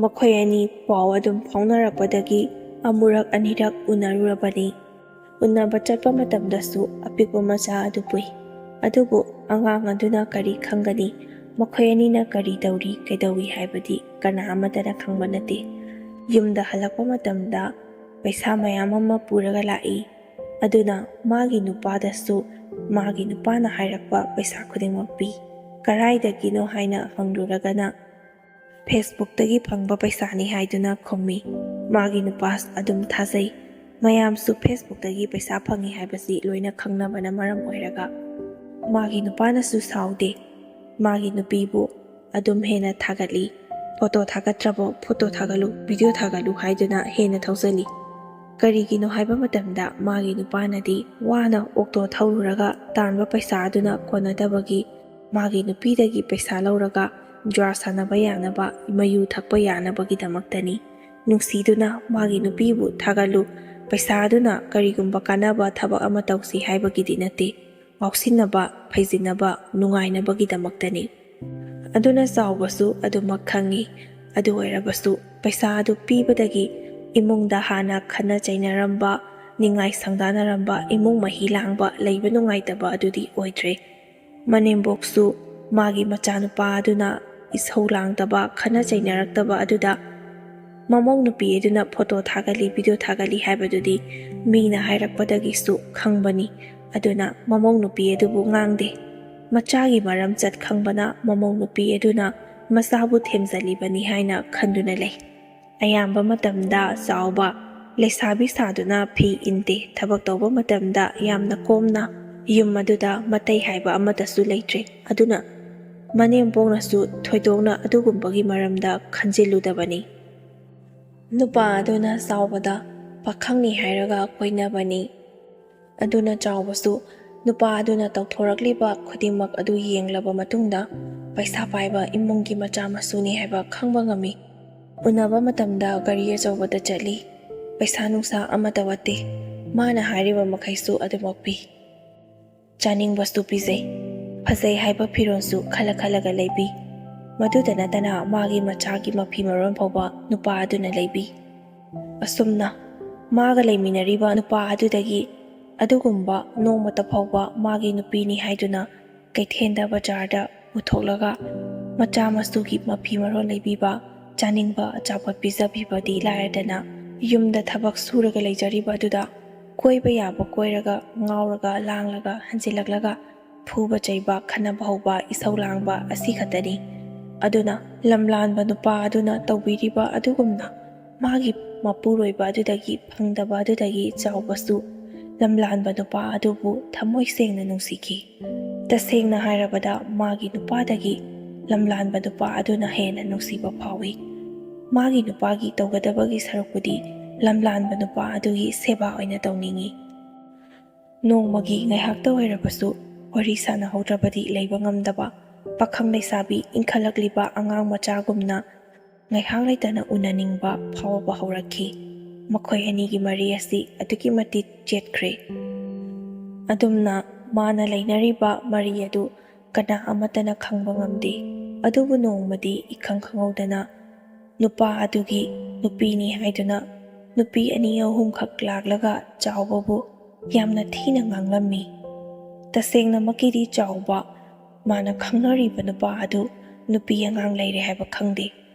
ꯃꯈꯣꯏ ꯑꯅꯤ ꯄꯥꯎ ꯑꯗꯨꯝ ꯐꯥꯎꯅꯔꯛꯄꯗꯒꯤ ꯑꯃꯨꯔꯛ ꯑꯅꯤꯔꯛ ꯎꯅꯔꯨꯔꯕꯅꯤ꯫ ꯎꯅꯕ ꯆꯠꯄ ꯃꯇꯝꯗꯁꯨ ꯑꯄꯤꯛꯄ ꯃꯆꯥ ꯑꯗꯨ ꯄꯨꯏ꯫ ꯑꯗꯨꯕꯨ ꯑꯉꯥꯡ ꯑꯗꯨꯅ ꯀꯔꯤ ꯈꯪꯒꯅꯤ? ꯃꯈꯣꯏ ꯑꯅꯤꯅ ꯀꯔꯤ ꯇꯧꯔꯤ, ꯀꯩꯗꯧꯏ ꯍꯥꯏꯕꯗꯤ ꯀꯅꯥ ꯑꯃꯠꯇꯅ ꯈꯪꯕ ꯅꯠꯇꯦ꯫ ꯌꯨꯝꯗ ꯍꯜꯂꯛꯄ ꯃꯇꯝꯗ ꯄꯩꯁꯥ ꯃꯌꯥꯝ ꯑꯃ ꯄꯨꯔꯒ ꯂꯥꯛꯏ꯫ ꯑꯗꯨꯅ ꯃꯥꯒꯤ ꯅꯨꯄꯥꯗꯁꯨ ꯃꯥꯒꯤ ꯅꯨꯄꯥꯅ ꯍꯥꯏꯔꯛꯄ ꯄꯩꯁꯥ ꯈꯨꯗꯤꯡꯃꯛ ꯄꯤ꯫ ꯀꯔꯥꯏꯗꯒꯤꯅꯣ ꯍꯥꯏꯅ ꯍꯪꯂꯨꯔꯒꯅ ꯐꯦꯁꯕꯨꯛꯇꯒꯤ ꯐꯪꯕ ꯄꯩꯁꯥꯅꯤ ꯍꯥꯏꯗꯨꯅ ꯈꯨꯝꯃꯤ꯫ ꯃꯥꯒꯤ ꯅꯨꯄꯥ ꯑꯗꯨꯝ ꯊꯥꯖꯩ꯫ ꯃꯌꯥꯝꯁꯨ ꯐꯦꯁꯕꯨꯛꯇꯒꯤ ꯄꯩꯁꯥ ꯐꯪꯏ ꯍꯥꯏꯕꯁꯤ ꯂꯣꯏꯅ ꯈꯪꯅꯕꯅ ꯃꯔꯝ ꯑꯣꯏꯔꯒ ꯃꯥꯒꯤ ꯅꯨꯄꯥꯅꯁꯨ ꯁꯥꯎꯗꯦ꯫ ꯃꯥꯒꯤ ꯅꯨꯄꯤꯕꯨ ꯑꯗꯨꯝ ꯍꯦꯟꯅ ꯊꯥꯒꯠꯂꯤ꯫ ꯐꯣꯇꯣ ꯊꯥꯒꯠꯇ꯭ꯔꯕꯣ? ꯐꯣꯇो ꯊꯥꯒꯠꯂꯨ, ꯚꯤꯗꯤꯑꯣ ꯊꯥꯒꯠꯂꯨ ꯍꯥꯏꯗꯨꯅ ꯍꯦꯟꯅ ꯊꯧꯖꯜꯂꯤ꯫ ꯀꯔꯤꯒꯤꯅꯣ ꯍꯥꯏꯕ ꯃꯇꯝꯗ ꯃꯥꯒꯤ ꯅꯨꯄꯥꯅꯗꯤ ꯋꯥꯅ ꯑꯣꯛꯇꯣ ꯊꯧꯔꯨꯔꯒ ꯇꯥꯟꯕ ꯄꯩꯁꯥ ꯑꯗꯨꯅ ꯀꯣꯟꯅꯗꯕꯒꯤ ꯃꯥꯒꯤ ꯅꯨꯄꯤꯗꯒꯤ ꯄꯩꯁꯥ ꯂꯧꯔꯒ ꯖ꯭ꯋꯥꯔ ꯁꯥꯟꯅꯕ ꯌꯥꯅꯕ, ꯃꯌꯨ ꯊꯛꯄ ꯌꯥꯅꯕꯒꯤꯗꯃꯛꯇꯅꯤ꯫ ꯅꯨꯡꯁꯤꯗꯨꯅ ꯃꯥꯒꯤ ꯅꯨꯄꯤꯕꯨ ꯊꯥꯒꯠꯂꯨ, ꯄꯩꯁꯥ ꯑꯗꯨꯅ ꯀꯔꯤꯒꯨꯝꯕ ꯀꯥꯟꯅꯕ ꯊꯕꯛ ꯑꯃ ꯇꯧꯁꯤ ꯍꯥꯏꯕꯒꯤꯗꯤ ꯅꯠꯇꯦ, ꯉꯥꯎꯁꯤꯟꯅꯕ, ꯐꯩꯖꯤꯟꯅꯕ, ꯅꯨꯡꯉꯥꯏꯅꯕꯒꯤꯗꯃꯛꯇꯅꯤ꯫ ꯑꯗꯨꯅ ꯆꯥꯎꯕꯁꯨ ꯑꯗꯨꯃꯛ ꯈꯪꯏ꯫ ꯑꯗꯨ ꯑꯣꯏꯔꯕꯁꯨ ꯄꯩꯁా ꯑꯗꯨ ꯄꯤꯕꯗꯒꯤ ꯏꯃꯨꯡꯗ ꯍꯥꯟꯅ ꯈꯟꯅ ꯆꯩꯅꯔꯝꯕ, ꯅꯤꯡꯉꯥꯏ ꯁꯪꯗꯥꯅꯔꯝꯕ, ꯏꯃꯨꯡ ꯃꯍꯤ ꯂꯥꯡꯕ, ꯂꯩꯕ ꯅꯨꯡꯉꯥꯏꯇꯕ ꯑꯗꯨꯗꯤ ꯑꯣꯏꯗ꯭ꯔꯦ꯫ ꯃꯅꯦꯝꯕꯣꯛꯁꯨ ꯃꯥꯒꯤ ꯃꯆꯥꯅꯨꯄꯥ ꯑꯗꯨꯅ ꯏꯁꯧ ꯂꯥꯡꯗꯕ ꯈꯟꯅ ꯆꯩꯅꯔꯛꯇꯕ ꯑꯗꯨꯗ ꯃꯃꯧ ꯅꯨꯄꯤ ꯑꯗꯨꯅ ꯐꯣꯇꯣ ꯊꯥꯒꯠꯂꯤ ꯚꯤꯗꯤꯑꯣ ꯊꯥꯒꯠꯂꯤ ꯍꯥꯏꯕꯗꯨꯗꯤ ꯃꯤꯅ ꯍꯥꯏꯔꯛꯄꯗꯒꯤꯁꯨ ꯈꯪꯕꯅꯤ꯫ ꯑꯗꯨꯅ ꯃꯃꯧ ꯅꯨꯄꯤ ꯑꯗꯨꯕꯨ ꯉꯥꯡꯗꯦ꯫ ꯃꯆꯥꯒꯤ ꯃꯔꯝꯆꯠ ꯈꯪꯕꯅ ꯃꯃꯧ ꯅꯨꯄꯤ ꯑꯗꯨꯅ ꯃꯆꯥꯕꯨ ꯊꯦꯝꯖꯜꯂꯤꯕꯅꯤ ꯍꯥꯏꯅ ꯈꯟꯗꯨꯅ ꯂꯩ꯫ ꯑꯌꯥꯝꯕ ꯃꯇꯝꯗ ꯆꯥꯎꯕ ꯂꯩꯁꯥꯕꯤ ꯁꯥꯗꯨꯅ ꯐꯤ ꯏꯟꯗꯦ꯫ ꯊꯕꯛ ꯇꯧꯕ ꯃꯇꯝꯗ ꯌꯥꯝꯅ ꯀꯣꯝꯅ ꯌꯨꯝ ꯑꯗꯨꯗ ꯃꯇꯩ ꯍꯥꯏꯕ ꯑꯃꯠꯇꯁꯨ ꯂꯩꯇ꯭ꯔꯦ꯫ ꯑꯗꯨꯅ ꯃꯅꯦꯝꯄꯣꯛꯅꯁꯨ ꯊꯣꯏꯗꯣꯛꯅ ꯑꯗꯨꯒꯨꯝꯕꯒꯤ ꯃꯔꯝꯗ ꯈꯟꯖꯤꯜꯂꯨꯗꯕꯅꯤ꯫ ꯅꯨꯄꯥ ꯑꯗꯨꯅ ꯆꯥꯎꯕꯗ ꯄꯥꯈꯪꯅꯤ ꯍꯥꯏꯔꯒ ꯀꯣꯏꯅꯕꯅꯤ꯫ ꯑꯗꯨꯅ ꯆꯥꯎꯕꯁꯨ ꯅꯨꯄꯥ ꯑꯗꯨꯅ ꯇꯧꯊꯣꯔꯛꯂꯤꯕ ꯈꯨꯗꯤꯡꯃꯛ ꯑꯗꯨ ꯌꯦꯡꯂꯕ ꯃꯇꯨꯡꯗ ꯄꯩꯁꯥ ꯄꯥꯏꯕ ꯏꯃꯨꯡꯒꯤ ꯃꯆꯥ ꯃꯁꯨꯅꯤ ꯍꯥꯏꯕ ꯈꯪꯕ ꯉꯝꯃꯤ꯫ ꯎꯅꯕ ꯃꯇꯝꯗ ꯒꯥꯔꯤ ꯑꯆꯧꯕꯗ ꯆꯠꯂꯤ꯫ ꯄꯩꯁꯥ ꯅꯨꯡꯁꯥ ꯑꯃꯠꯇ ꯋꯠꯇꯦ꯫ ꯃꯥꯅ ꯍꯥꯏꯔꯤꯕ ꯃꯈꯩꯁꯨ ꯑꯗꯨꯃꯛ ꯄꯤ꯫ ꯆꯥꯅꯤꯡꯕꯁꯨ ꯄꯤꯖꯩ꯫ ꯐꯖꯩ ꯍꯥꯏꯕ ꯐꯤꯔꯣꯜꯁꯨ ꯈꯜꯂꯒ ꯂꯩꯕꯤ꯫ ꯃꯗꯨꯗ ꯅꯠꯇꯅ ꯃꯥꯒꯤ ꯃꯆꯥꯒꯤ ꯃꯐꯤ ꯃꯔꯣꯟ ꯐꯥꯎꯕ ꯅꯨꯄꯥ ꯑꯗꯨꯅ ꯂꯩꯕꯤ꯫ ꯑꯁꯨꯝꯅ ꯃꯥꯒ ꯂꯩꯃꯤꯟꯅꯔꯤꯕ ꯅꯨꯄꯥ ꯑꯗꯨꯗꯒꯤ ꯑꯗꯨꯒꯨꯝꯕ ꯅꯣꯡꯃꯇ ꯐꯥꯎꯕ ꯃꯥꯒꯤ ꯅꯨꯄꯤꯅꯤ ꯍꯥꯏꯗꯨꯅ ꯀꯩꯊꯦꯜꯗ ꯕꯖꯥꯔꯗ ꯄꯨꯊꯣꯛꯂꯒ ꯃꯆꯥ ꯃꯁꯨꯒꯤ ꯃꯐꯤ ꯃꯔꯣꯟ ꯂꯩꯕꯤꯕ, ꯆꯥꯅꯤꯡꯕ ꯑꯆꯥꯄꯣꯠ ꯄꯤꯖꯕꯤꯕꯗꯤ ꯂꯥꯏꯔꯗꯅ ꯌꯨꯝꯗ ꯊꯕꯛ ꯁꯨꯔꯒ ꯂꯩꯖꯔꯤꯕ ꯑꯗꯨꯗ ꯀꯣꯏꯕ ꯌꯥꯕ ꯀꯣꯏꯔꯒ ꯉꯥꯎꯔꯒ ꯂꯥꯡꯂꯒ ꯍꯟꯖꯤꯜꯂꯛꯂꯒ ꯐꯨꯕ ꯆꯩꯕ, ꯈꯠꯅꯕ ꯍꯧꯕ, ꯏꯁꯧ ꯂꯥꯡꯕ ꯑꯁꯤ ꯈꯛꯇꯅꯤ꯫ ꯑꯗꯨꯅ ꯂꯝꯂꯥꯟꯕ ꯅꯨꯄꯥ ꯑꯗꯨꯅ ꯇꯧꯕꯤꯔꯤꯕ ꯑꯗꯨꯒꯨꯝꯅ ꯃꯥꯒꯤ ꯃꯄꯨꯔꯣꯏꯕ ꯑꯗꯨꯗꯒꯤ ꯐꯪꯗꯕ ꯑꯗꯨꯗꯒꯤ ꯆꯥꯎꯕꯁꯨ ꯂꯝꯂꯥꯟꯕ ꯅꯨꯄꯥ ꯑꯗꯨꯕు ꯊꯃꯣꯏ ꯁꯦꯡꯅ ꯅꯨꯡꯁꯤꯈꯤ꯫ ꯇꯁꯦꯡꯅ ꯍꯥꯏꯔꯕꯗ ꯃꯥꯒꯤ ꯅꯨꯄꯥꯗꯒꯤ ꯂꯝꯂꯥꯟꯕ ꯅꯨꯄꯥ ꯑꯗꯨꯅ ꯍꯦꯟꯅ ꯅꯨꯡꯁꯤꯕ ꯐꯥꯎꯏ꯫ ꯃꯥꯒꯤ ꯅꯨꯄꯥꯒꯤ ꯇꯧꯒꯗꯕꯒꯤ ꯁꯔꯨꯛꯄꯨꯗꯤ ꯂꯝꯂꯥꯟꯕ ꯅꯨꯄꯥ ꯑꯗꯨꯒꯤ ꯁꯦꯕꯥ ꯑꯣꯏꯅ ꯇꯧꯅꯤꯡꯏ꯫ ꯅꯣꯡꯃꯒꯤ ꯉꯥꯏꯍꯥꯛꯇ ꯑꯣꯏꯔꯕꯁꯨ ꯋꯥꯔꯤ ꯁꯥꯟꯅꯍꯧꯗ꯭ꯔꯕꯗꯤ ꯂꯩꯕ ꯉꯝꯗꯕ ꯄꯥꯈꯪ ꯂꯩꯁꯥꯕꯤ ꯏꯟꯈꯠꯂꯛꯂꯤꯕ ꯑꯉꯥꯡ ꯃꯆꯥꯒꯨꯝꯅ ꯉꯥꯏꯍꯥꯛ ꯂꯩꯇꯅ ꯎꯅꯅꯤꯡꯕ ꯐꯥꯎꯕ ꯍꯧꯔꯛꯈꯤ꯫ ꯃꯈꯣꯏ ꯑꯅꯤꯒꯤ ꯃꯔꯤ ꯑꯁꯤ ꯑꯗꯨꯛꯀꯤ ꯃꯇꯤꯛ ꯆꯦꯠꯈ꯭ꯔꯦ꯫ ꯑꯗꯨꯝꯅ ꯃꯥꯅ ꯂꯩꯅꯔꯤꯕ ꯃꯔꯤ ꯑꯗꯨ ꯀꯅꯥ ꯑꯃꯠꯇꯅ ꯈꯪꯕ ꯉꯝꯗꯦ꯫ ꯑꯗꯨꯕꯨ ꯅꯣꯡꯃꯗꯤ ꯏꯈꯪ ꯈꯪꯍꯧꯗꯅ ꯅꯨꯄꯥ ꯑꯗꯨꯒꯤ ꯅꯨꯄꯤꯅꯤ ꯍꯥꯏꯗꯨꯅ ꯅꯨꯄꯤ 2-3ꯈꯛ ꯂꯥꯛꯂꯒ ꯆꯥꯎꯕꯕꯨ ꯌꯥꯝꯅ ꯊꯤꯅ ꯉꯥꯡꯂꯝꯃꯤ꯫ ꯇꯁꯦꯡꯅꯃꯛꯀꯤꯗꯤ ꯆꯥꯎꯕ ꯃꯥꯅ ꯈꯪꯅꯔꯤꯕ ꯅꯨꯄꯥ ꯑꯗꯨ ꯅꯨꯄꯤ ꯑꯉꯥꯡ ꯂꯩꯔꯦ ꯍꯥꯏꯕ ꯈꯪꯗꯦ꯫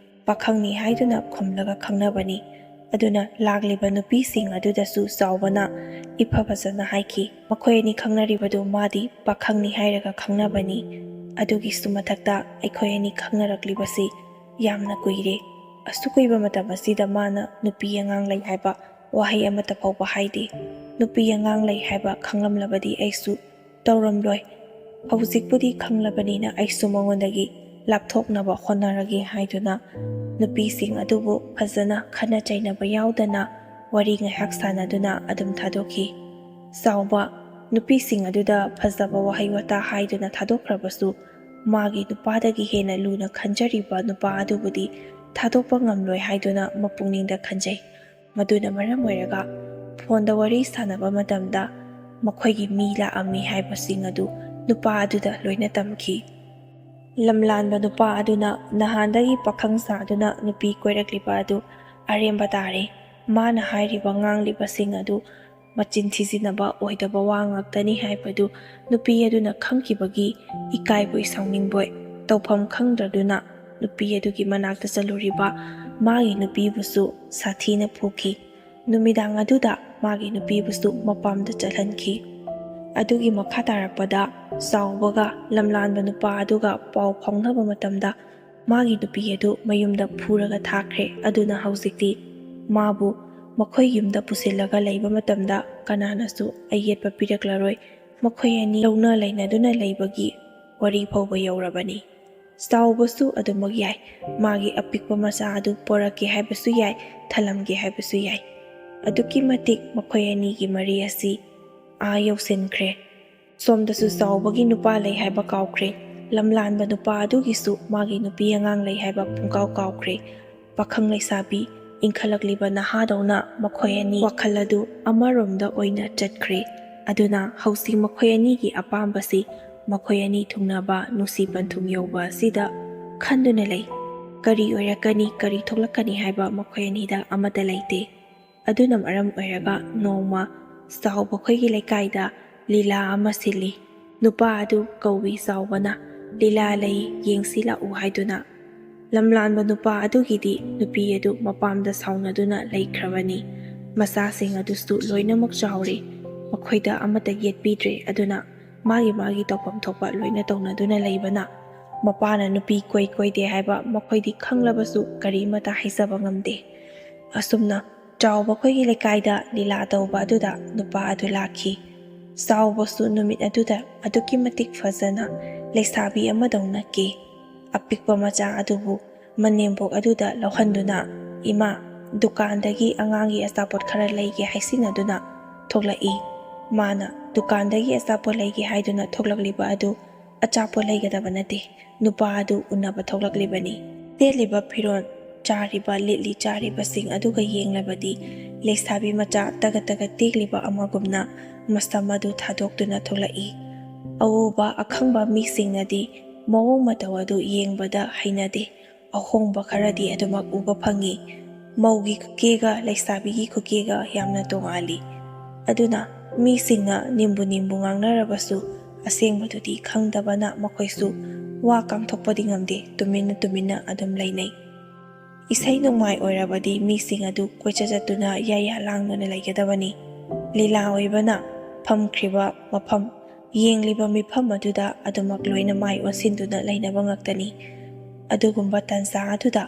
ꯄꯥꯈꯪꯅꯤ ꯍꯥꯏꯗꯨꯅ ꯈꯨꯝꯂꯒ ꯈꯪꯅꯕꯅꯤ꯫ ꯑꯗꯨꯅ ꯂꯥꯛꯂꯤꯕ ꯅꯨꯄꯤꯁꯤꯡ ꯑꯗꯨꯗꯁꯨ ꯆꯥꯎꯕꯅ ꯏꯐ ꯐꯖꯅ ꯍꯥꯏꯈꯤ, ꯃꯈꯣꯏ ꯑꯅꯤ ꯈꯪꯅꯔꯤꯕꯗꯨ ꯃꯥꯗꯤ ꯄꯥꯈꯪꯅꯤ ꯍꯥꯏꯔꯒ ꯈꯪꯅꯕꯅꯤ꯫ ꯑꯗꯨꯒꯤꯁꯨ ꯃꯊꯛꯇ ꯑꯩꯈꯣꯏ ꯑꯅꯤ ꯈꯪꯅꯔꯛꯂꯤꯕꯁꯤ ꯌꯥꯝꯅ ꯀꯨꯏꯔꯦ꯫ ꯑꯁꯨꯛ ꯀꯨꯏꯕ ꯃꯇꯝ ꯑꯁꯤꯗ ꯃꯥꯅ ꯅꯨꯄꯤ ꯑꯉꯥꯡ ꯂꯩ ꯍꯥꯏꯕ ꯋꯥꯍꯩ ꯑꯃꯠꯇ ꯐꯥꯎꯕ ꯍꯥꯏꯗꯦ꯫ ꯅꯨꯄꯤ ꯑꯉꯥꯡ ꯂꯩ ꯍꯥꯏꯕ ꯈꯪꯂꯝꯂꯕꯗꯤ ꯑꯩꯁꯨ ꯇꯧꯔꯝꯂꯣꯏ꯫ ꯍꯧꯖꯤꯛꯄꯨꯗꯤ ꯈꯪꯂꯕꯅꯤꯅ ꯑꯩꯁꯨ ꯃꯉꯣꯟꯗꯒꯤ ꯂꯥꯞꯊꯣꯛꯅꯕ ꯍꯣꯠꯅꯔꯒꯦ ꯍꯥꯏꯗꯨꯅ ꯅꯨꯄꯤꯁꯤꯡ ꯑꯗꯨꯕꯨ ꯐꯖꯅ ꯈꯟꯅ ꯆꯩꯅꯕ ꯌꯥꯎꯗꯅ ꯋꯥꯔꯤ ꯉꯥꯏꯍꯥꯛ ꯁꯥꯟꯅꯗꯨꯅ ꯑꯗꯨꯝ ꯊꯥꯗꯣꯛꯈꯤ꯫ ꯆꯥꯎꯕ ꯅꯨꯄꯤꯁꯤꯡ ꯑꯗꯨꯗ ꯐꯖꯕ ꯋꯥꯍꯩ ꯋꯥꯇꯥ ꯍꯥꯏꯗꯨꯅ ꯊꯥꯗꯣꯛꯈ꯭ꯔꯕꯁꯨ ꯃꯥꯒꯤ ꯅꯨꯄꯥꯗꯒꯤ ꯍꯦꯟꯅ ꯂꯨꯅ ꯈꯟꯖꯔꯤꯕ ꯅꯨꯄꯥ ꯑꯗꯨꯕꯨꯗꯤ ꯊꯥꯗꯣꯛꯄ ꯉꯝꯂꯣꯏ ꯍꯥꯏꯗꯨꯅ ꯃꯄꯨꯛꯅꯤꯡꯗ ꯈꯟꯖꯩ꯫ ꯃꯗꯨꯅ ꯃꯔꯝ ꯑꯣꯏꯔꯒ ꯐꯣꯟꯗ ꯋꯥꯔꯤ ꯁꯥꯟꯅꯕ ꯃꯇꯝꯗ ꯃꯈꯣꯏꯒꯤ ꯃꯤ ꯂꯥꯛꯑꯝꯃꯤ ꯍꯥꯏꯕꯁꯤꯡ ꯑꯗꯨ ꯅꯨꯄꯥ ꯑꯗꯨꯗ ꯂꯣꯏꯅ ꯇꯝꯈꯤ꯫ ꯂꯝꯂꯥꯟꯕ ꯅꯨꯄꯥ ꯑꯗꯨꯅ ꯅꯍꯥꯟꯗꯒꯤ ꯄꯥꯈꯪ ꯁꯥꯗꯨꯅ ꯅꯨꯄꯤ ꯀꯣꯏꯔꯛꯂꯤꯕ ꯑꯗꯨ ꯑꯔꯦꯝꯕ ꯇꯥꯔꯦ꯫ ꯃꯥꯅ ꯍꯥꯏꯔꯤꯕ ꯉꯥꯡꯂꯤꯕꯁꯤꯡ ꯑꯗꯨ ꯃꯆꯤꯟ ꯊꯤꯖꯤꯟꯅꯕ ꯑꯣꯏꯗꯕ ꯋꯥ ꯉꯥꯛꯇꯅꯤ ꯍꯥꯏꯕꯗු ꯅꯨꯄꯤ ꯑꯗꯨꯅ ꯈꯪꯈꯤꯕꯒꯤ ꯏꯀꯥꯏꯕꯣꯏ ꯁꯥꯎꯅꯤꯡꯕꯣꯏ ꯇꯧꯐꯝ ꯈꯪꯗ꯭ꯔꯗꯨꯅ ꯅꯨꯄꯤ ꯑꯗꯨꯒꯤ ꯃꯅꯥꯛꯇ ꯆꯠꯂꯨꯔꯤꯕ ꯃꯥꯒꯤ ꯅꯨꯄꯤꯕꯨꯁꯨ ꯁꯥꯊꯤꯅ ꯐꯨꯈꯤ꯫ ꯅꯨꯃꯤꯗꯥꯡ ꯑꯗꯨꯗ ꯃꯥꯒꯤ ꯅꯨꯄꯤꯕꯨꯁꯨ ꯃꯄꯥꯝꯗ ꯆꯠꯍꯟꯈꯤ꯫ ꯑꯗꯨꯒꯤ ꯃꯈꯥ ꯇꯥꯔꯛꯄꯗ ꯆꯥꯎꯕꯒ ꯂꯝꯂꯥꯟꯕ ꯅꯨꯄꯥ ꯑꯗꯨꯒ ꯄꯥꯎ ꯐꯥꯎꯅꯕ ꯃꯇꯝꯗ ꯃꯥꯒꯤ ꯅꯨꯄꯤ ꯑꯗꯨ ꯃꯌꯨꯝꯗ ꯐꯨꯔꯒ ꯊꯥꯈ꯭ꯔꯦ꯫ ꯑꯗꯨꯅ ꯍꯧꯖꯤꯛꯇꯤ ꯃꯥꯕꯨ ꯃꯈꯣꯏ ꯌꯨꯝꯗ ꯄꯨꯁꯤꯜꯂꯒ ꯂꯩꯕ ꯃꯇꯝꯗ ꯀꯅꯥꯅꯁꯨ ꯑꯌꯦꯠꯄ ꯄꯤꯔꯛꯂꯔꯣꯏ꯫ ꯃꯈꯣꯏ ꯑꯅꯤ ꯂꯧꯅ ꯂꯩꯅꯗꯨꯅ ꯂꯩꯕꯒꯤ ꯋꯥꯔꯤ ꯐꯥꯎꯕ ꯌꯧꯔꯕꯅꯤ꯫ ꯆꯥꯎꯕꯁꯨ ꯑꯗꯨꯃꯛ ꯌꯥꯏ꯫ ꯃꯥꯒꯤ ꯑꯄꯤꯛꯄ ꯃꯆꯥ ꯑꯗꯨ ꯄꯣꯔꯛꯀꯦ ꯍꯥꯏꯕꯁꯨ ꯌꯥꯏ, ꯊꯅꯝꯒꯦ ꯍꯥꯏꯕꯁꯨ ꯌꯥꯏ꯫ ꯑꯗꯨꯛꯀꯤ ꯃꯇꯤꯛ ꯃꯈꯣꯏ ꯑꯅꯤꯒꯤ ꯃꯔꯤ ꯑꯁꯤ ꯌꯧꯁꯤꯟꯈ꯭ꯔꯦ꯫ ꯁꯣꯝꯗꯁꯨ ꯆꯥꯎꯕꯒꯤ ꯅꯨꯄꯥ ꯂꯩ ꯍꯥꯏꯕ カꯎꯈ꯭ꯔꯦ꯫ ꯂꯝꯂꯥꯟꯕ ꯅꯨꯄꯥ ꯑꯗꯨꯒꯤꯁꯨ ꯃꯥꯒꯤ ꯅꯨꯄꯤ ꯑꯉꯥꯡ ꯂꯩ ꯍꯥꯏꯕ ꯄꯨꯡꯀꯥꯎ ꯀꯥꯎꯈ꯭ꯔꯦ꯫ ꯄꯥꯈꯪ ꯂꯩꯁꯥꯕꯤ ꯏꯟꯈꯠꯂꯛꯂꯤꯕ ꯅꯍꯥꯗꯧꯅ ꯃꯈꯣꯏ ꯑꯅꯤ ꯋꯥꯈꯜ ꯑꯗꯨ ꯑꯃꯔꯣꯝꯗ ꯑꯣꯏꯅ ꯆꯠꯈ꯭ꯔꯦ꯫ ꯑꯗꯨꯅ ꯍꯧꯖꯤꯛ ꯃꯈꯣꯏ ꯑꯅꯤꯒꯤ ꯑꯄꯥꯝꯕꯁꯤ ꯃꯈꯣꯏ ꯑꯅꯤ ꯊꯨꯡꯅꯕ, ꯅꯨꯡꯁꯤ ꯄꯟꯊꯨꯡ ꯌꯧꯕ ꯑꯁꯤꯗ ꯈꯟꯗꯨꯅ ꯂꯩ꯫ ꯀꯔꯤ ꯑꯣꯏꯔꯛꯀꯅꯤ, ꯀꯔꯤ ꯊꯣꯛꯂꯛꯀꯅꯤ ꯍꯥꯏꯕ ꯃꯈꯣꯏ ꯑꯅꯤꯗ ꯑꯃꯠꯇ ꯂꯩꯇꯦ꯫ ꯑꯗꯨꯅ ꯃꯔꯝ ꯑꯣꯏꯔꯒ ꯅꯣꯡꯃ ꯆꯥꯎꯕ ꯈꯣꯏꯒꯤ ꯂꯩꯀꯥꯏꯗ ꯂꯤꯂꯥ ꯑꯃ ꯁꯤꯜꯂꯤ꯫ ꯅꯨꯄꯥ ꯑꯗꯨ ꯀꯧꯏ ꯆꯥꯎꯕꯅ꯫ ꯂꯤꯂꯥ ꯂꯩ ꯌꯦꯡꯁꯤ ꯂꯥꯛꯎ ꯍꯥꯏꯗꯨꯅ ꯂꯝꯂꯥꯟꯕ ꯅꯨꯄꯥ ꯑꯗꯨꯒꯤꯗꯤ ꯅꯨꯄꯤ ꯑꯗꯨ ꯃꯄꯥꯝꯗ ꯁꯥꯎꯅꯗꯨꯅ ꯂꯩꯈ꯭ꯔꯕꯅꯤ꯫ ꯃꯆꯥꯁꯤꯡ ꯑꯗꯨꯁꯨ ꯂꯣꯏꯅꯃꯛ ꯆꯥꯎꯔꯦ, ꯃꯈꯣꯏꯗ ꯑꯃꯠꯇ ꯌꯦꯠꯄꯤꯗ꯭ꯔꯦ꯫ ꯑꯗꯨꯅ ꯃꯥꯒꯤ ꯇꯧꯐꯝ ꯊꯣꯛꯄ ꯂꯣꯏꯅ ꯇꯧꯅꯗꯨꯅ ꯂꯩꯕꯅ ꯃꯄꯥꯅ ꯅꯨꯄꯤ ꯀꯣꯏꯗꯦ ꯍꯥꯏꯕ ꯃꯈꯣꯏꯗꯤ ꯈꯪꯂꯕꯁꯨ ꯀꯔꯤꯃꯇ ꯍꯥꯏꯖꯕ ꯉꯝꯗꯦ꯫ ꯑꯁꯨꯝꯅ ꯆꯥꯎꯕ ꯈꯣꯏꯒꯤ ꯂꯩꯀꯥꯏꯗ ꯂꯤꯂꯥ ꯇꯧꯕ ꯑꯗꯨꯗ ꯅꯨꯄꯥ ꯑꯗꯨ ꯂꯥꯛꯈꯤ꯫ ꯆꯥꯎꯕꯁꯨ ꯅꯨꯃꯤꯠ ꯑꯗꯨꯗ ꯑꯗꯨꯛꯀꯤ ꯃꯇꯤꯛ ꯐꯖꯅ ꯂꯩꯁꯥꯕꯤ ꯑꯃꯗꯧꯅ ꯀꯦ꯫ ꯑꯄꯤꯛꯄ ꯃꯆꯥ ꯑꯗꯨꯕꯨ ꯃꯅꯦꯝꯕꯣꯛ ꯑꯗꯨꯗ ꯂꯧꯍꯟꯗꯨꯅ "ꯏꯃꯥ, ꯗꯨꯀꯥꯟꯗꯒꯤ ꯑꯉꯥꯡꯒꯤ ꯑꯆꯥꯄꯣꯠ ꯈꯔ ꯂꯩꯒꯦ" ꯍꯥꯏꯁꯤꯟꯅꯗꯨꯅ ꯊꯣꯛꯂꯛꯏ꯫ ꯃꯥꯅ ꯗꯨꯀꯥꯟꯗꯒꯤ ꯑꯆꯥꯄꯣꯠ ꯂꯩꯒꯦ ꯍꯥꯏꯗꯨꯅ ꯊꯣꯛꯂꯛꯂꯤꯕ ꯑꯗꯨ ꯑꯆꯥꯄꯣꯠ ꯂꯩꯒꯗꯕ ꯅꯠꯇꯦ, ꯅꯨꯄꯥ ꯑꯗꯨ ꯎꯅꯕ ꯊꯣꯛꯂꯛꯂꯤꯕꯅꯤ꯫ ꯁꯦꯠꯂꯤꯕ ꯐꯤꯔꯣꯜ, ꯆꯥꯔꯤꯕ ꯂꯤꯠꯂꯤ ꯆꯥꯔꯤꯕꯁꯤꯡ ꯑꯗꯨꯒ ꯌꯦꯡꯂꯕꯗꯤ ꯂꯩꯁꯥꯕꯤ ꯃꯆꯥ ꯇꯒꯠ ꯇꯦꯛꯂꯤꯕ ꯑꯃꯒꯨꯝꯅ ꯃꯁꯝ ꯑꯗꯨ ꯊꯥꯗꯣꯛꯇꯨꯅ ꯊꯣꯛꯂꯛꯏ꯫ ꯑꯎꯕ ꯑꯈꯪꯕ ꯃꯤꯁꯤꯡꯅꯗꯤ ꯃꯑꯣꯡ ꯃꯇꯧ ꯑꯗꯨ ꯌꯦꯡꯕꯗ ꯍꯩꯅꯗꯦ, ꯑꯍꯣꯡꯕ ꯈꯔꯗꯤ ꯑꯗꯨꯃꯛ ꯎꯕ ꯐꯪꯏ꯫ ꯃꯧꯒꯤ ꯈꯨꯀꯦꯒ ꯂꯩꯁꯥꯕꯤꯒꯤ ꯈꯨꯀꯦꯒ ꯌꯥꯝꯅ ꯇꯣꯉꯥꯜꯂꯤ꯫ ꯑꯗꯨꯅ ꯃꯤꯁꯤꯡꯅ ꯅꯤꯝꯕꯨ ꯉꯥꯡꯅꯔꯕꯁꯨ ꯑꯁꯦꯡꯕꯗꯨꯗꯤ ꯈꯪꯗꯕꯅ ꯃꯈꯣꯏꯁꯨ ꯋꯥ ꯀꯥꯡꯊꯣꯛꯄꯗꯤ ꯉꯝꯗꯦ, ꯇꯨꯃꯤꯟꯅ ꯑꯗꯨꯝ ꯂꯩꯅꯩ꯫ ꯏꯁꯩ ꯅꯣꯡꯃꯥꯏ ꯑꯣꯏꯔꯕꯗꯤ ꯃꯤꯁꯤꯡ ꯑꯗꯨ ꯀꯣꯏꯆꯠ ꯆꯠꯇꯨꯅ ꯌꯥꯌꯥ ꯂꯥꯡꯗꯨꯅ ꯂꯩꯒꯗꯕꯅꯤ꯫ ꯂꯤꯂꯥ ꯑꯣꯏꯕꯅ ꯐꯝꯈ꯭ꯔꯤꯕ ꯃꯐꯝ, ꯌꯦꯡꯂꯤꯕ ꯃꯤꯐꯝ ꯑꯗꯨꯗ ꯑꯗꯨꯃꯛ ꯂꯣꯏꯅ ꯃꯥꯏ ꯑꯣꯟꯁꯤꯟꯗꯨꯅ ꯂꯩꯅꯕ ꯉꯥꯛꯇꯅꯤ꯫ ꯑꯗꯨꯒꯨꯝꯕ ꯇꯥꯟꯖꯥ ꯑꯗꯨꯗ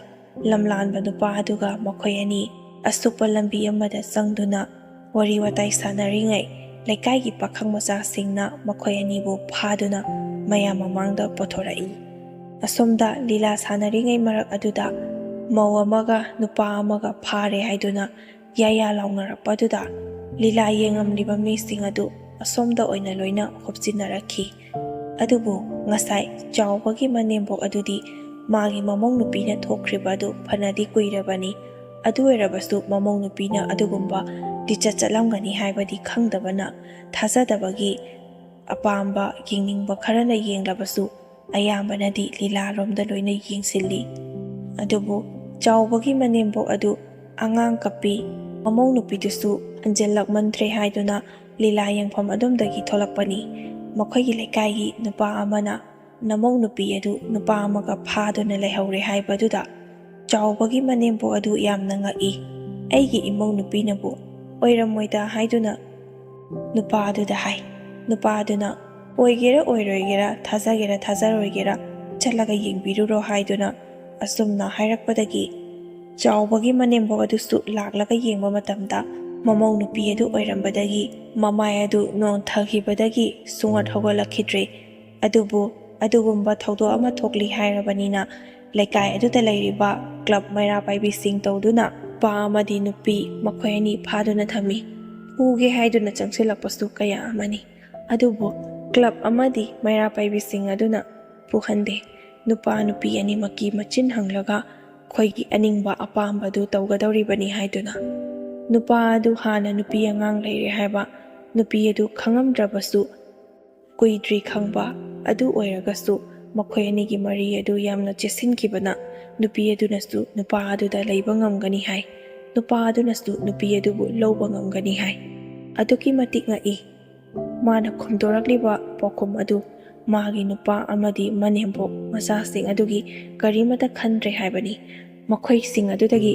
ꯂꯝꯂꯥꯟꯕ ꯅꯨꯄꯥ ꯑꯗꯨꯒ ꯃꯈꯣꯏ ꯑꯅꯤ ꯑꯁꯨꯛꯄ ꯂꯝꯕꯤ ꯑꯃꯗ ꯆꯪꯗꯨꯅ ꯋꯥꯔꯤ ꯋꯥꯇꯥꯏ ꯁꯥꯟꯅꯔꯤꯉꯩ ꯂꯩꯀꯥꯏꯒꯤ ꯄꯥꯈꯪ ꯃꯆꯥꯁꯤꯡꯅ ꯃꯈꯣꯏ ꯑꯅꯤꯕꯨ ꯐꯥꯗꯨꯅ ꯃꯌꯥꯝ ꯃꯃꯥꯡꯗ ꯄꯨꯊꯣꯔꯛꯏ꯫ ꯑꯁꯣꯝꯗ ꯂꯤꯂꯥ ꯁꯥꯟꯅꯔꯤꯉꯩ ꯃꯔꯛ ꯑꯗꯨꯗ ꯃꯧ ꯑꯃꯒ ꯅꯨꯄꯥ ꯑꯃꯒ ꯐꯥꯔꯦ ꯍꯥꯏꯗꯨꯅ ꯌꯥꯌꯥ ꯂꯥꯎꯅꯔꯛꯄꯗꯨꯗ ꯂꯤꯂꯥ ꯌꯦꯡꯉꯝꯂꯤꯕ ꯃꯤꯁꯤꯡ ꯑꯗꯨ ꯑꯁꯣꯝꯗ ꯑꯣꯏꯅ ꯂꯣꯏꯅ ꯍꯣꯞꯆꯤꯟꯅꯔꯛꯈꯤ꯫ ꯑꯗꯨꯕꯨ ꯉꯁꯥꯏ ꯆꯥꯎꯕꯒꯤ ꯃꯅꯦꯝꯕꯣꯛ ꯑꯗꯨꯗꯤ ꯃꯥꯒꯤ ꯃꯃꯧ ꯅꯨꯄꯤꯅ ꯊꯣꯛꯈ꯭ꯔꯤꯕ ꯑꯗꯨ ꯐꯅꯗꯤ ꯀꯨꯏꯔꯕꯅꯤ꯫ ꯑꯗꯨ ꯑꯣꯏꯔꯕꯁꯨ ꯃꯃꯧ ꯅꯨꯄꯤꯅ ꯑꯗꯨꯒꯨꯝꯕ ꯂꯤꯆꯠ ꯆꯠꯂꯝꯒꯅꯤ ꯍꯥꯏꯕꯗꯤ ꯈꯪꯗꯕꯅ ꯊꯥꯖꯗꯕꯒꯤ ꯑꯄꯥꯝꯕ ꯌꯦꯡꯅꯤꯡꯕ ꯈꯔꯅ ꯌꯦꯡꯂꯕꯁꯨ ꯑꯌꯥꯝꯕꯅꯗꯤ ꯂꯤꯂꯥꯔꯣꯝꯗ ꯂꯣꯏꯅ ꯌꯦꯡꯁꯤꯜꯂꯤ꯫ ꯑꯗꯨꯕꯨ ꯆꯥꯎꯕꯒꯤ ꯃꯅꯦꯝꯕꯣꯛ ꯑꯗꯨ ꯑꯉꯥꯡ ꯀꯞꯄꯤ, ꯃꯃꯧ ꯅꯨꯄꯤꯗꯨꯁꯨ ꯍꯟꯖꯤꯜꯂꯛꯃꯟꯗ꯭ꯔꯦ ꯍꯥꯏꯗꯨꯅ ꯂꯤꯂꯥ ꯌꯦꯡꯐꯝ ꯑꯗꯨꯝꯗꯒꯤ ꯊꯣꯛꯂꯛꯄꯅꯤ꯫ ꯃꯈꯣꯏꯒꯤ ꯂꯩꯀꯥꯏꯒꯤ ꯅꯨꯄꯥ ꯑꯃꯅ ꯅꯃꯧ ꯅꯨꯄꯤ ꯑꯗꯨ ꯅꯨꯄꯥ ꯑꯃꯒ ꯐꯥꯗꯨꯅ ꯂꯩꯍꯧꯔꯦ ꯍꯥꯏꯕꯗꯨꯗ ꯆꯥꯎꯕꯒꯤ ꯃꯅꯦꯝꯕꯣꯛ ꯑꯗꯨ ꯌꯥꯝꯅ ꯉꯛꯏ꯫ "ꯑꯩꯒꯤ ꯏꯃꯧ ꯅꯨꯄꯤꯅꯕꯨ ꯑꯣꯏꯔꯝꯃꯣꯏꯗ" ꯍꯥꯏꯗꯨꯅ ꯅꯨꯄꯥ ꯑꯗꯨꯗ ꯍꯥꯏ꯫ ꯅꯨꯄꯥ ꯑꯗꯨꯅ "ꯑꯣꯏꯒꯦꯔꯥ ꯑꯣꯏꯔꯣꯏꯒꯦꯔꯥ, ꯊꯥꯖꯒꯦꯔꯥ ꯊꯥꯖꯔꯣꯏꯒꯦꯔꯥ, ꯆꯠꯂꯒ ꯌꯦꯡꯕꯤꯔꯨꯔꯣ" ꯍꯥꯏꯗꯨꯅ ꯑꯁꯨꯝꯅ ꯍꯥꯏꯔꯛꯄꯗꯒꯤ ꯆꯥꯎꯕꯒꯤ ꯃꯅꯦꯝꯕꯣꯛ ꯑꯗꯨꯁꯨ ꯂꯥꯛꯂꯒ ꯌꯦꯡꯕ ꯃꯇꯝꯗ ꯃꯃꯧ ꯅꯨꯄꯤ ꯑꯗꯨ ꯑꯣꯏꯔꯝꯕꯗꯒꯤ ꯃꯃꯥꯏ ꯑꯗꯨ ꯅꯣꯟꯊꯈꯤꯕꯗꯒꯤ ꯁꯨꯡꯍꯠ ꯍꯧꯒꯠꯂꯛꯈꯤꯗ꯭ꯔꯦ꯫ ꯑꯗꯨꯕꯨ ꯑꯗꯨꯒꯨꯝꯕ ꯊꯧꯗꯣꯛ ꯑꯃ ꯊꯣꯛꯂꯤ ꯍꯥꯏꯔꯕꯅꯤꯅ ꯂꯩꯀꯥꯏ ꯑꯗꯨꯗ ꯂꯩꯔꯤꯕ ꯀ꯭ꯂꯕ ꯃꯩꯔꯥ ꯄꯥꯏꯕꯤꯁꯤꯡ ꯇꯧꯗꯨꯅ ꯅꯨꯄꯥ ꯑꯃꯗꯤ ꯅꯨꯄꯤ ꯃꯈꯣꯏ ꯑꯅꯤ ꯐꯥꯗꯨꯅ ꯊꯝꯃꯤ꯫ ꯄꯨꯒꯦ ꯍꯥꯏꯗꯨꯅ ꯆꯪꯁꯤꯜꯂꯛꯄꯁꯨ ꯀꯌꯥ ꯑꯃꯅꯤ꯫ ꯑꯗꯨꯕꯨ ꯀ꯭ꯂꯕ ꯑꯃꯗꯤ ꯃꯩꯔꯥ ꯄꯥꯏꯕꯤꯁꯤꯡ ꯑꯗꯨꯅ ꯄꯨꯍꯟꯗꯦ꯫ ꯅꯨꯄꯥ ꯅꯨꯄꯤ ꯑꯅꯤꯃꯛꯀꯤ ꯃꯆꯤꯟ ꯍꯪꯂꯒ ꯑꯩꯈꯣꯏꯒꯤ ꯑꯅꯤꯡꯕ ꯑꯄꯥꯝꯕꯗꯨ ꯇꯧꯒꯗꯧꯔꯤꯕꯅꯤ ꯍꯥꯏꯗꯨꯅ ꯅꯨꯄꯥ ꯑꯗꯨ ꯍꯥꯟꯅ ꯅꯨꯄꯤ ꯑꯉꯥꯡ ꯂꯩꯔꯦ ꯍꯥꯏꯕ ꯅꯨꯄꯤ ꯑꯗꯨ ꯈꯪꯉꯝꯗ꯭ꯔꯕꯁꯨ ꯀꯨꯏꯗ꯭ꯔꯤ ꯈꯪꯕ ꯑꯗꯨ ꯑꯣꯏꯔꯒꯁꯨ ꯃꯈꯣꯏ ꯑꯅꯤꯒꯤ ꯃꯔꯤ ꯑꯗꯨ ꯌꯥꯝꯅ ꯆꯦꯠꯁꯤꯟꯈꯤꯕꯅ ꯅꯨꯄꯤ ꯑꯗꯨꯅꯁꯨ ꯅꯨꯄꯥ ꯑꯗꯨꯗ ꯂꯩꯕ ꯉꯝꯒꯅꯤ ꯍꯥꯏ, ꯅꯨꯄꯥ ꯑꯗꯨꯅꯁꯨ ꯅꯨꯄꯤ ꯑꯗꯨꯕꯨ ꯂꯧꯕ ꯉꯝꯒꯅꯤ ꯍꯥꯏ꯫ ꯑꯗꯨꯛꯀꯤ ꯃꯇꯤꯛ ꯉꯛꯏ꯫ ꯃꯥꯅ ꯈꯨꯝꯗꯣꯔꯛꯂꯤꯕ ꯄꯥꯎꯈꯨꯝ ꯑꯗꯨ ꯃꯥꯒꯤ ꯅꯨꯄꯥ ꯑꯃꯗꯤ ꯃꯅꯦꯝꯕꯣꯛ ꯃꯆꯥꯁꯤꯡ ꯑꯗꯨꯒꯤ ꯀꯔꯤꯃꯇ ꯈꯟꯗ꯭ꯔꯦ ꯍꯥꯏꯕꯅꯤ꯫ ꯃꯈꯣꯏꯁꯤꯡ ꯑꯗꯨꯗꯒꯤ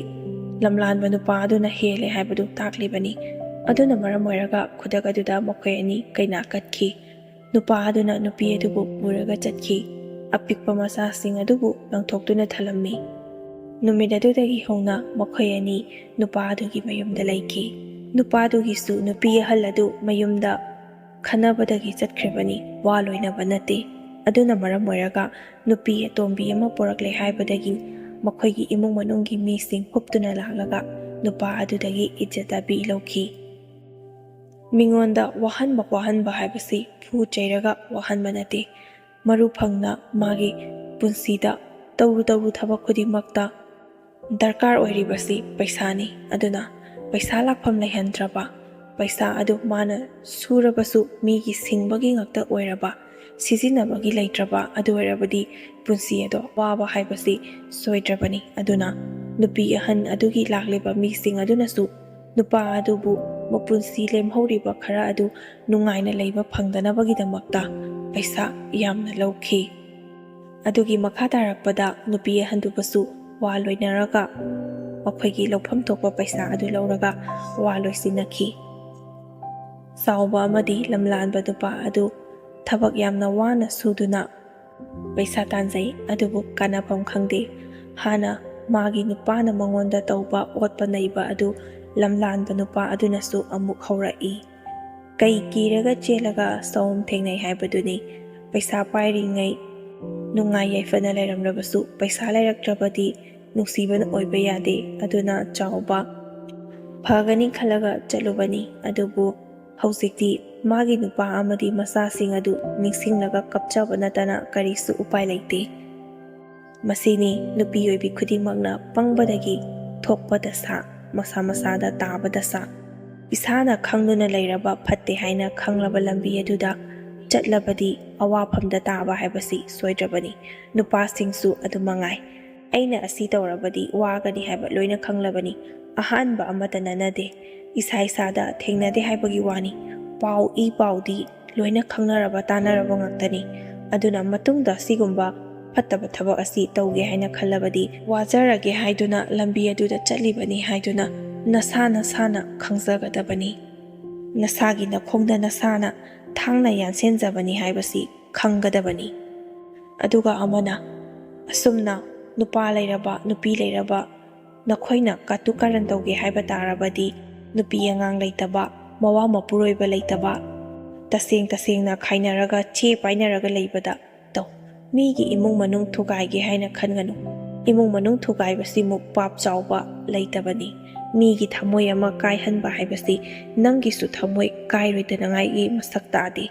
ꯂꯝꯂꯥꯟꯕ ꯅꯨꯄꯥ ꯑꯗꯨꯅ ꯍꯦꯜꯂꯦ ꯍꯥꯏꯕꯗꯨ ꯇꯥꯛꯂꯤꯕꯅꯤ꯫ ꯑꯗꯨꯅ ꯃꯔꯝ ꯑꯣꯏꯔꯒ ꯈꯨꯗꯛ ꯑꯗꯨꯗ ꯃꯈꯣꯏ ꯑꯅꯤ ꯀꯩꯅꯥ ꯀꯠꯈꯤ꯫ ꯅꯨꯄꯥ ꯑꯗꯨꯅ ꯅꯨꯄꯤ ꯑꯗꯨꯕꯨ ꯄꯨꯔꯒ ꯆꯠꯈꯤ꯫ ꯑꯄꯤꯛꯄ ꯃꯆꯥꯁꯤꯡ ꯑꯗꯨꯕꯨ ꯂꯪꯊꯣꯛꯇꯨꯅ ꯊꯅꯝꯃꯤ꯫ ꯅꯨꯃꯤꯠ ꯑꯗꯨꯗꯒꯤ ꯍꯧꯅ ꯃꯈꯣꯏ ꯑꯅꯤ ꯅꯨꯄꯥ ꯑꯗꯨꯒꯤ ꯃꯌꯨꯝꯗ ꯂꯩꯈꯤ꯫ ꯅꯨꯄꯥꯗꯨꯒꯤꯁꯨ ꯅꯨꯄꯤ ꯑꯍꯜ ꯑꯗꯨ ꯃꯌꯨꯝꯗ ꯈꯟꯅꯕꯗꯒꯤ ꯆꯠꯈ꯭ꯔꯤꯕꯅꯤ, ꯋꯥ ꯂꯣꯏꯅꯕ ꯅꯠꯇꯦ꯫ ꯑꯗꯨꯅ ꯃꯔꯝ ꯑꯣꯏꯔꯒ ꯅꯨꯄꯤ ꯑꯇꯣꯝꯕꯤ ꯑꯃ ꯄꯣꯔꯛꯂꯦ ꯍꯥꯏꯕꯗꯒꯤ ꯃꯈꯣꯏꯒꯤ ꯏꯃꯨꯡ ꯃꯅꯨꯡꯒꯤ ꯃꯤꯁꯤꯡ ꯍꯨꯞꯇꯨꯅ ꯂꯥꯛꯂꯒ ꯅꯨꯄꯥ ꯑꯗꯨꯗꯒꯤ ꯏꯖꯠ ꯇꯥꯕꯤ ꯂꯧꯈꯤ꯫ ꯃꯤꯉꯣꯟꯗ ꯋꯥꯍꯟꯕ ꯍꯥꯏꯕꯁꯤ ꯐꯨ ꯆꯩꯔꯒ ꯋꯥꯍꯟꯕ ꯅꯠꯇꯦ꯫ ꯃꯔꯨ ꯐꯪꯅ ꯃꯥꯒꯤ ꯄꯨꯟꯁꯤꯗ ꯇꯧꯔꯨ ꯊꯕꯛ ꯈꯨꯗꯤꯡꯃꯛꯇ ꯗꯔꯀꯥꯔ ꯑꯣꯏꯔꯤꯕꯁꯤ ꯄꯩꯁꯥꯅꯤ꯫ ꯑꯗꯨꯅ ꯄꯩꯁꯥ ꯂꯥꯛꯐꯝ ꯂꯩꯍꯟꯗ꯭ꯔꯕ, ꯄꯩꯁꯥ ꯑꯗꯨ ꯃꯥꯅ ꯁꯨꯔꯕꯁꯨ ꯃꯤꯒꯤ ꯁꯤꯡꯕꯒꯤ ꯉꯛꯇ ꯑꯣꯏꯔꯕ, ꯁꯤꯖꯤꯟꯅꯕꯒꯤ ꯂꯩꯇ꯭ꯔꯕ, ꯑꯗꯨ ꯑꯣꯏꯔꯕꯗꯤ ꯄꯨꯟꯁꯤ ꯑꯗꯣ ꯋꯥꯕ ꯍꯥꯏꯕꯁꯤ ꯁꯣꯏꯗ꯭ꯔꯕꯅꯤ꯫ ꯑꯗꯨꯅ ꯅꯨꯄꯤ ꯑꯍꯟ ꯑꯗꯨꯒꯤ ꯂꯥꯛꯂꯤꯕ ꯃꯤꯁꯤꯡ ꯑꯗꯨꯅꯁꯨ ꯅꯨꯄꯥ ꯑꯗꯨꯕꯨ ꯃꯄꯨꯟꯁꯤ ꯂꯦꯝꯍꯧꯔꯤꯕ ꯈꯔ ꯑꯗꯨ ꯅꯨꯡꯉꯥꯏꯅ ꯂꯩꯕ ꯐꯪꯗꯅꯕꯒꯤꯗꯃꯛꯇ ꯄꯩꯁꯥ ꯌꯥꯝꯅ ꯂꯧꯈꯤ꯫ ꯑꯗꯨꯒꯤ ꯃꯈꯥ ꯇꯥꯔꯛꯄꯗ ꯅꯨꯄꯤ ꯑꯍꯟꯗꯨꯕꯨꯁꯨ ꯋꯥ ꯂꯣꯏꯅꯔꯒ ꯃꯈꯣꯏꯒꯤ ꯂꯧꯐꯝ ꯊꯣꯛꯄ ꯄꯩꯁꯥ ꯑꯗꯨ ꯂꯧꯔꯒ ꯋꯥ ꯂꯣꯏꯁꯤꯟꯅꯈꯤ꯫ ꯆꯥꯎꯕ ꯑꯃꯗꯤ ꯂꯝꯂꯥꯟꯕ ꯅꯨꯄꯥ ꯑꯗꯨ ꯊꯕꯛ ꯌꯥꯝꯅ ꯋꯥꯅ ꯁꯨꯗꯨꯅ ꯄꯩꯁꯥ ꯇꯥꯟꯖꯩ, ꯑꯗꯨꯕꯨ ꯀꯥꯟꯅꯐꯝ ꯈꯪꯗꯦ꯫ ꯍꯥꯟꯅ ꯃꯥꯒꯤ ꯅꯨꯄꯥꯅ ꯃꯉꯣꯟꯗ ꯇꯧꯕ ꯑꯣꯠꯄ ꯅꯩꯕ ꯑꯗꯨ ꯂꯝꯂꯥꯟꯕ ꯅꯨꯄꯥ ꯑꯗꯨꯅꯁꯨ ꯑꯃꯨꯛ ꯍꯧꯔꯛꯏ꯫ ꯀꯩ ꯀꯤꯔꯒ ꯆꯦꯜꯂꯒ ꯁꯑꯣꯝ ꯊꯦꯡꯅꯩ ꯍꯥꯏꯕꯗꯨꯅꯤ꯫ ꯄꯩꯁꯥ ꯄꯥꯏꯔꯤꯉꯩ ꯅꯨꯡꯉꯥꯏ ꯌꯥꯏꯐꯅ ꯂꯩꯔꯝꯂꯕꯁꯨ ꯄꯩꯁꯥ ꯂꯩꯔꯛꯇ꯭ꯔꯕꯗꯤ ꯅꯨꯡꯁꯤꯕꯅ ꯑꯣꯏꯕ ꯌꯥꯗꯦ꯫ ꯑꯗꯨꯅ ꯆꯥꯎꯕ ꯐꯒꯅꯤ ꯈꯜꯂꯒ ꯆꯠꯂꯨꯕꯅꯤ, ꯑꯗꯨꯕꯨ ꯍꯧꯖꯤꯛꯇꯤ ꯃꯥꯒꯤ ꯅꯨꯄꯥ ꯑꯃꯗꯤ ꯃꯆꯥꯁꯤꯡ ꯑꯗꯨ ꯅꯤꯡꯁꯤꯡꯂꯒ ꯀꯞꯆꯕ ꯅꯠꯇꯅ ꯀꯔꯤꯁꯨ ꯎꯄꯥꯏ ꯂꯩꯇꯦ꯫ ꯃꯁꯤꯅꯤ ꯅꯨꯄꯤ ꯑꯣꯏꯕꯤ ꯈꯨꯗꯤꯡꯃꯛꯅ ꯄꯪꯕꯗꯒꯤ ꯊꯣꯛꯄ ꯗꯁꯥ, ꯃꯁꯥ ꯃꯁꯥꯗ ꯇꯥꯕ ꯗꯁꯥ꯫ ꯏꯁꯥꯅ ꯈꯪꯗꯨꯅ ꯂꯩꯔꯕ ꯐꯠꯇꯦ ꯍꯥꯏꯅ ꯈꯪꯂꯕ ꯂꯝꯕꯤ ꯑꯗꯨꯗ ꯆꯠꯂꯕꯗꯤ ꯑꯋꯥꯐꯝꯗ ꯇꯥꯕ ꯍꯥꯏꯕꯁꯤ ꯁꯣꯏꯗ꯭ꯔꯕꯅꯤ꯫ ꯅꯨꯄꯥꯁꯤꯡꯁꯨ ꯑꯗꯨꯃꯉꯥꯏ꯫ ꯑꯩꯅ ꯑꯁꯤ ꯇꯧꯔꯕꯗꯤ ꯋꯥꯒꯅꯤ ꯍꯥꯏꯕ ꯂꯣꯏꯅ ꯈꯪꯂꯕꯅꯤ꯫ ꯑꯍꯥꯟꯕ ꯑꯃꯠꯇ ꯅꯠꯅꯗꯦ, ꯏꯁꯥ ꯏꯁꯥꯗ ꯊꯦꯡꯅꯗꯦ ꯍꯥꯏꯕꯒꯤ ꯋꯥꯅꯤ꯫ ꯄꯥꯎ ꯏ ꯄꯥꯎꯗꯤ ꯂꯣꯏꯅ ꯈꯪꯅꯔꯕ ꯇꯥꯟꯅꯔꯕ ꯉꯥꯛꯇꯅꯤ꯫ ꯑꯗꯨꯅ ꯃꯇꯨꯡꯗ ꯁꯤꯒꯨꯝꯕ ꯐꯠꯇꯕ ꯊꯕꯛ ꯑꯁꯤ ꯇꯧꯒꯦ ꯍꯥꯏꯅ ꯈꯜꯂꯕꯗꯤ ꯋꯥꯖꯔꯒꯦ ꯍꯥꯏꯗꯨꯅ ꯂꯝꯕꯤ ꯑꯗꯨꯗ ꯆꯠꯂꯤꯕꯅꯤ ꯍꯥꯏꯗꯨꯅ ꯅꯁꯥ ꯅꯁꯥꯅ ꯈꯪꯖꯒꯗꯕꯅꯤ꯫ ꯅꯁꯥꯒꯤ ꯅꯈꯣꯡꯗ ꯅꯁꯥꯅ ꯊꯥꯡꯅ ꯌꯥꯟꯁꯤꯟꯖꯕꯅꯤ ꯍꯥꯏꯕꯁꯤ ꯈꯪꯒꯗꯕꯅꯤ꯫ ꯑꯗꯨꯒ ꯑꯃꯅ ꯑꯁꯨꯝꯅ ꯅꯨꯄꯥ ꯂꯩꯔꯕ ꯅꯨꯄꯤ ꯂꯩꯔꯕ ꯅꯈꯣꯏꯅ ꯀꯥꯇꯨ ꯀꯥꯔꯟ ꯇꯧꯒꯦ ꯍꯥꯏꯕ ꯇꯥꯔꯕꯗꯤ ꯅꯨꯄꯤ ꯑꯉꯥꯡ ꯂꯩꯇꯕ, ꯃꯋꯥ ꯃꯄꯨꯔꯣꯏꯕ ꯂꯩꯇꯕ, ꯇꯁꯦꯡꯅ ꯈꯥꯏꯅꯔꯒ ꯆꯦ ꯄꯥꯏꯅꯔꯒ ꯂꯩꯕꯗ ꯇꯧ꯫ ꯃꯤꯒꯤ ꯏꯃꯨꯡ ꯃꯅꯨꯡ ꯊꯨꯒꯥꯏꯒꯦ ꯍꯥꯏꯅ ꯈꯟꯒꯅꯨ꯫ ꯏꯃꯨꯡ ꯃꯅꯨꯡ ꯊꯨꯒꯥꯏꯕꯁꯤꯃꯨꯛ パꯆꯥꯎꯕ ꯂꯩꯇꯕꯅꯤ꯫ ꯃꯤꯒꯤ ꯊꯃꯣꯏ ꯑꯃ ꯀꯥꯏꯍꯟꯕ ꯍꯥꯏꯕꯁꯤ ꯅꯪꯒꯤꯁꯨ ꯊꯃꯣꯏ ꯀꯥꯏꯔꯣꯏꯗꯅꯉꯥꯏꯒꯤ ꯃꯁꯛ ꯇꯥꯗꯦ꯫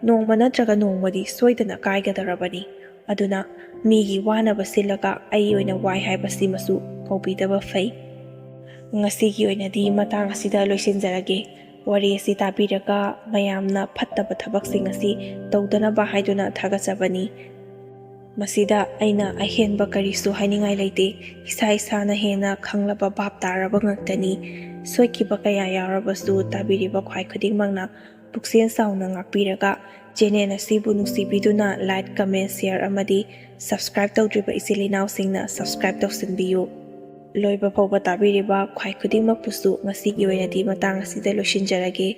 ꯅꯣꯡꯃ ꯅꯠꯇ꯭ꯔꯒ ꯅꯣꯡꯃꯗꯤ ꯁꯣꯏꯗꯅ ꯀꯥꯏꯒꯗꯧꯔꯕꯅꯤ꯫ ꯑꯗꯨꯅ ꯃꯤꯒꯤ ꯋꯥꯅꯕ ꯁꯤꯜꯂꯒ ꯑꯩ ꯑꯣꯏꯅ ꯋꯥꯏ ꯍꯥꯏꯕꯁꯤꯃꯁꯨ ꯀꯧꯕꯤꯗꯕ ꯐꯩ꯫ ꯉꯁꯤꯒꯤ ꯑꯣꯏꯅꯗꯤ ꯃꯇꯥꯡ ꯑꯁꯤꯗ ꯂꯣꯏꯁꯤꯟꯖꯔꯒꯦ꯫ ꯋꯥꯔꯤ ꯑꯁꯤ ꯇꯥꯕꯤꯔꯒ ꯃꯌꯥꯝꯅ ꯐꯠꯇꯕ ꯊꯕꯛꯁꯤꯡ ꯑꯁꯤ ꯇꯧꯗꯅꯕ ꯍꯥꯏꯗꯨꯅ ꯊꯥꯒꯠꯆꯕꯅꯤ꯫ ꯃꯁꯤꯗ ꯑꯩꯅ ꯑꯍꯦꯟꯕ ꯀꯔꯤꯁꯨ ꯍꯥꯏꯅꯤꯡꯉꯥꯏ ꯂꯩꯇꯦ꯫ ꯏꯁꯥ ꯏꯁꯥꯅ ꯍꯦꯟꯅ ꯈꯪꯂꯕ ꯚꯥꯞ ꯇꯥꯔꯕ ꯉꯥꯛꯇꯅꯤ꯫ ꯁꯣꯏꯈꯤꯕ ꯀꯌꯥ ꯌꯥꯎꯔꯕꯁꯨ ꯇꯥꯕꯤꯔꯤꯕ ꯈ꯭ꯋꯥꯏ ꯈꯨꯗꯤꯡꯃꯛꯅ ꯄꯨꯛꯆꯦꯜ ꯆꯥꯎꯅ ꯉꯥꯛꯄꯤꯔꯒ ꯆꯦꯅꯦꯜ ꯑꯁꯤꯕꯨ ꯅꯨꯡꯁꯤꯕꯤꯗꯨꯅ ꯂꯥꯏꯛ, ꯀꯃꯦꯟ, ꯁꯦꯌꯔ ꯑꯃꯗꯤ ꯁꯕꯁꯀ꯭ꯔꯥꯏꯕ ꯇꯧꯗ꯭ꯔꯤꯕ ꯏꯆꯤꯜ ꯏꯅꯥꯎꯁꯤꯡꯅ ꯁꯕꯁꯀ꯭ꯔꯥꯏꯕ ꯇꯧꯁꯤꯟꯕꯤꯌꯨ꯫ ꯂꯣꯏꯕ ꯐꯥꯎꯕ ꯇꯥꯕꯤꯔꯤꯕ ꯈ꯭ꯋꯥꯏ ꯈꯨꯗꯤꯡꯃꯛꯄꯨꯁꯨ ꯉꯁꯤꯒꯤ ꯑꯣꯏꯅꯗꯤ ꯃꯇꯥꯡ ꯑꯁꯤꯗ ꯂꯣꯏꯁꯤꯟꯖꯔꯒꯦ꯫